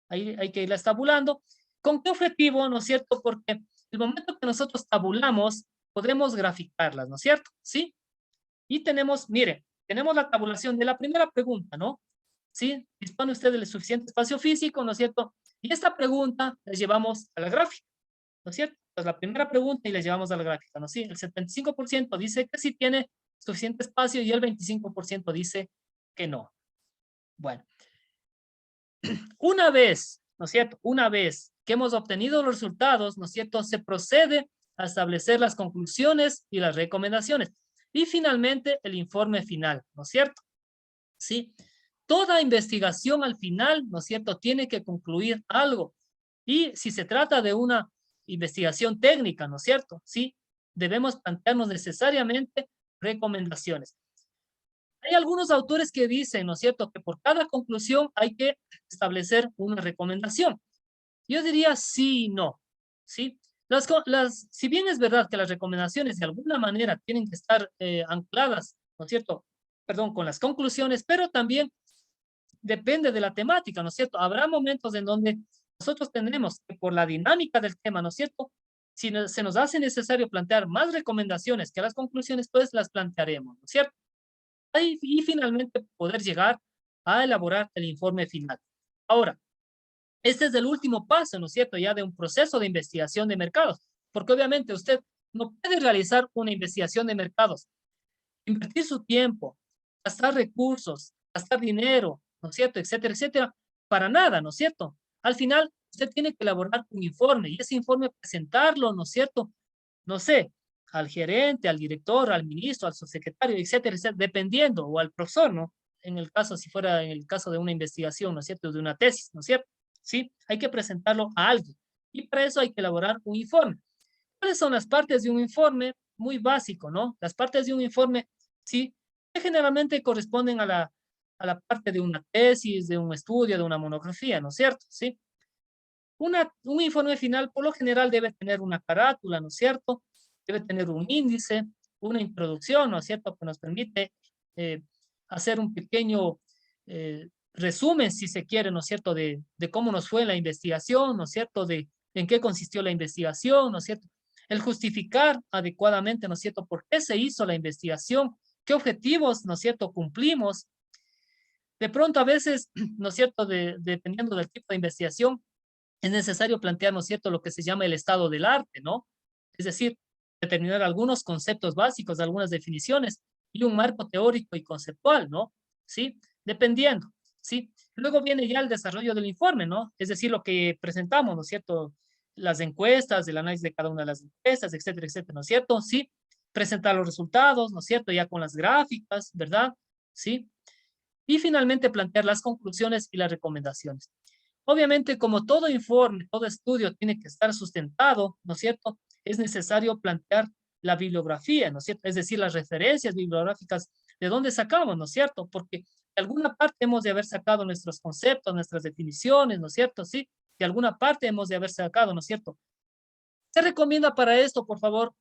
Ahí hay que irlas tabulando. ¿Con qué objetivo, no es cierto? Porque el momento que nosotros tabulamos, podemos graficarlas, ¿no es cierto? ¿Sí? Y tenemos, mire, tenemos la tabulación de la primera pregunta, ¿no? ¿Sí? ¿Dispone usted del suficiente espacio físico, no es cierto? Y esta pregunta la llevamos a la gráfica, ¿no es cierto? Pues la primera pregunta y la llevamos a la gráfica, ¿no? Sí, el 75% dice que sí tiene suficiente espacio y el 25% dice que no. Bueno, una vez, ¿no es cierto? Una vez que hemos obtenido los resultados, ¿no es cierto? Se procede a establecer las conclusiones y las recomendaciones. Y finalmente, el informe final, ¿no es cierto? Sí. Toda investigación al final, ¿no es cierto?, tiene que concluir algo. Y si se trata de una investigación técnica, ¿no es cierto? Sí, debemos plantearnos necesariamente recomendaciones. Hay algunos autores que dicen, ¿no es cierto?, que por cada conclusión hay que establecer una recomendación. Yo diría sí y no, ¿sí? Si bien es verdad que las recomendaciones de alguna manera tienen que estar ancladas, ¿no es cierto?, perdón, con las conclusiones, pero también depende de la temática, ¿no es cierto? Habrá momentos en donde nosotros tenemos que por la dinámica del tema, ¿no es cierto? Si se nos hace necesario plantear más recomendaciones que las conclusiones, pues las plantearemos, ¿no es cierto? Y finalmente poder llegar a elaborar el informe final. Ahora, este es el último paso, ¿no es cierto? Ya de un proceso de investigación de mercados, porque obviamente usted no puede realizar una investigación de mercados, invertir su tiempo, gastar recursos, gastar dinero, ¿no es cierto? Etcétera, etcétera, para nada, ¿no es cierto? Al final, usted tiene que elaborar un informe y ese informe presentarlo, ¿no es cierto? No sé, al gerente, al director, al ministro, al subsecretario, etcétera, etcétera, dependiendo, o al profesor, ¿no? En el caso, si fuera en el caso de una investigación, ¿no es cierto? De una tesis, ¿no es cierto? Sí, hay que presentarlo a alguien. Y para eso hay que elaborar un informe. ¿Cuáles son las partes de un informe? Muy básico, ¿no? Las partes de un informe, sí, que generalmente corresponden a la parte de una tesis, de un estudio, de una monografía, ¿no es cierto? Sí. Un informe final, por lo general, debe tener una carátula, ¿no es cierto? Debe tener un índice, una introducción, ¿no es cierto? Que nos permite hacer un pequeño resumen, si se quiere, ¿no es cierto? De cómo nos fue la investigación, ¿no es cierto? De en qué consistió la investigación, ¿no es cierto? El justificar adecuadamente, ¿no es cierto? ¿Por qué se hizo la investigación? ¿Qué objetivos, ¿no es cierto? Cumplimos. De pronto, a veces, ¿no es cierto? Dependiendo del tipo de investigación, es necesario plantear, ¿no es cierto?, lo que se llama el estado del arte, ¿no? Es decir, determinar algunos conceptos básicos, algunas definiciones y un marco teórico y conceptual, ¿no? ¿Sí? Dependiendo, ¿sí? Luego viene ya el desarrollo del informe, ¿no? Es decir, lo que presentamos, ¿no es cierto? Las encuestas, el análisis de cada una de las encuestas, etcétera, etcétera, ¿no es cierto? Sí. Presentar los resultados, ¿no es cierto? Ya con las gráficas, ¿verdad? Sí. Y finalmente plantear las conclusiones y las recomendaciones. Obviamente, como todo informe, todo estudio tiene que estar sustentado, ¿no es cierto? Es necesario plantear la bibliografía, ¿no es cierto? Es decir, las referencias bibliográficas de dónde sacamos, ¿no es cierto? Porque de alguna parte hemos de haber sacado nuestros conceptos, nuestras definiciones, ¿no es cierto? Sí, de alguna parte hemos de haber sacado, ¿no es cierto? Se recomienda para esto, por favor,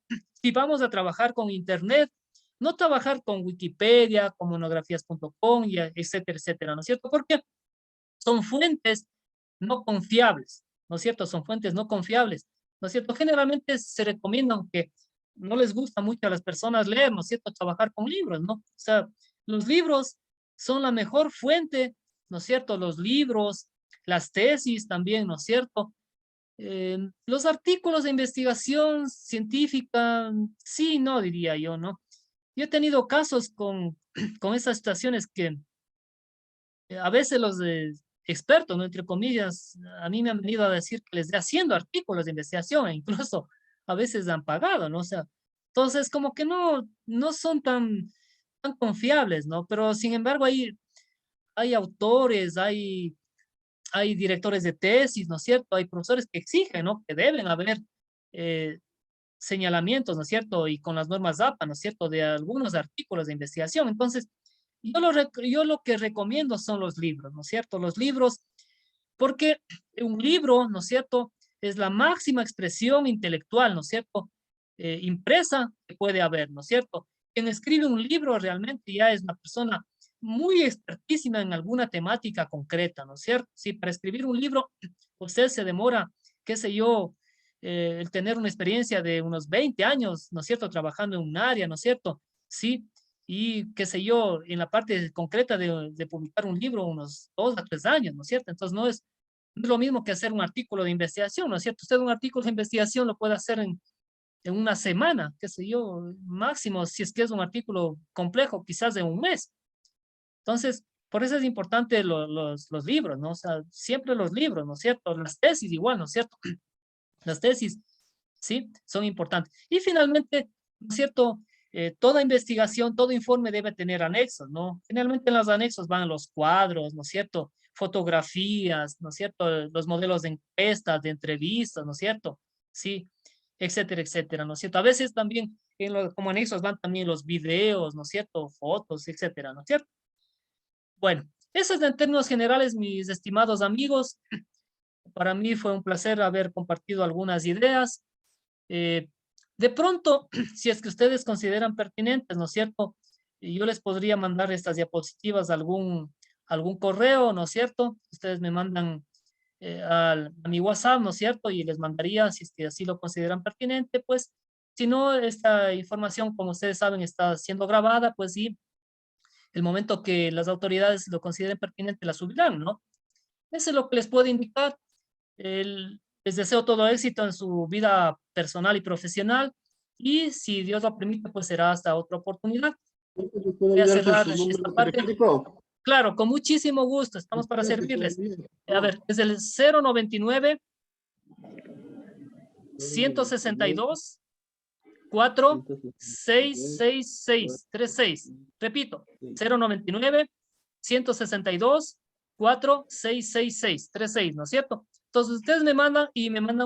si vamos a trabajar con Internet, no trabajar con Wikipedia, con monografías.com, etcétera, etcétera, ¿no es cierto? Porque son fuentes no confiables, ¿no es cierto? Son fuentes no confiables, ¿no es cierto? Generalmente se recomienda, aunque no les gusta mucho a las personas leer, ¿no es cierto? Trabajar con libros, ¿no? O sea, los libros son la mejor fuente, ¿no es cierto? Los libros, las tesis también, ¿no es cierto? Los artículos de investigación científica, sí, no diría yo, ¿no? Yo he tenido casos con esas situaciones que a veces los expertos, ¿no? Entre comillas, a mí me han venido a decir que les esté haciendo artículos de investigación e incluso a veces han pagado, ¿no? O sea, entonces como que no son tan confiables, ¿no? Pero sin embargo hay autores, hay directores de tesis, ¿no es cierto? Hay profesores que exigen, ¿no? Que deben haber señalamientos, ¿no es cierto? Y con las normas APA, ¿no es cierto? De algunos artículos de investigación. Entonces, yo lo que recomiendo son los libros, ¿no es cierto? Los libros, porque un libro, ¿no es cierto? Es la máxima expresión intelectual, ¿no es cierto? Impresa que puede haber, ¿no es cierto? Quien escribe un libro realmente ya es una persona muy expertísima en alguna temática concreta, ¿no es cierto? Si para escribir un libro usted se demora, qué sé yo, el tener una experiencia de unos 20 años, ¿no es cierto? Trabajando en un área, ¿no es cierto? Sí, y qué sé yo, en la parte concreta de publicar un libro, unos 2 a 3 años, ¿no es cierto? Entonces no es lo mismo que hacer un artículo de investigación, ¿no es cierto? Usted un artículo de investigación lo puede hacer en una semana, qué sé yo, máximo, si es que es un artículo complejo, quizás de un mes. Entonces, por eso es importante los libros, ¿no? O sea, siempre los libros, ¿no es cierto? Las tesis igual, ¿no es cierto? Las tesis, ¿sí? Son importantes. Y finalmente, ¿no es cierto? Toda investigación, todo informe debe tener anexos, ¿no? Generalmente en los anexos van los cuadros, ¿no es cierto? Fotografías, ¿no es cierto? Los modelos de encuestas, de entrevistas, ¿no es cierto? Sí, etcétera, etcétera, ¿no es cierto? A veces también como anexos van también los videos, ¿no es cierto? Fotos, etcétera, ¿no es cierto? Bueno, eso es en términos generales, mis estimados amigos. Para mí fue un placer haber compartido algunas ideas. De pronto, si es que ustedes consideran pertinentes, ¿no es cierto? Y yo les podría mandar estas diapositivas a algún correo, ¿no es cierto? Ustedes me mandan a mi WhatsApp, ¿no es cierto? Y les mandaría, si es que así lo consideran pertinente, pues, si no, esta información, como ustedes saben, está siendo grabada, pues sí, el momento que las autoridades lo consideren pertinente, la subirán, ¿no? Eso es lo que les puedo indicar. Les deseo todo éxito en su vida personal y profesional y si Dios lo permite, pues será hasta otra oportunidad. ¿Puedo Voy a ayudar con cerrar su esta número parte. telefónico? Claro, con muchísimo gusto, estamos para servirles. A ver, es el 099 162 4666 36. Repito, 099 162 4666 36, ¿no es cierto? Entonces ustedes me mandan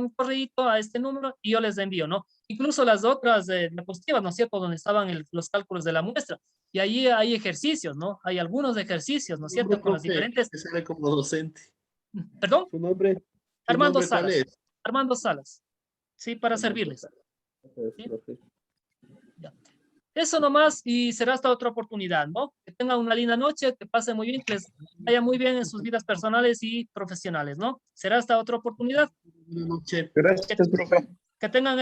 un correíto a este número y yo les envío, ¿no? Incluso las otras diapositivas, ¿no es cierto? Donde estaban los cálculos de la muestra. Y ahí hay ejercicios, ¿no? Hay algunos ejercicios, ¿no es cierto? Con las diferentes... Que sale como docente. ¿Perdón? ¿Su nombre? ¿Su Armando nombre cuál Salas. es? Armando Salas. Sí, para Armando servirles. Salas. ¿Sí? Profe. Ya. Eso nomás y será hasta otra oportunidad, ¿no? Que tengan una linda noche, que pasen muy bien, que les vaya muy bien en sus vidas personales y profesionales, ¿no? Será hasta otra oportunidad. Buenas noches. Gracias, profe. Que tengan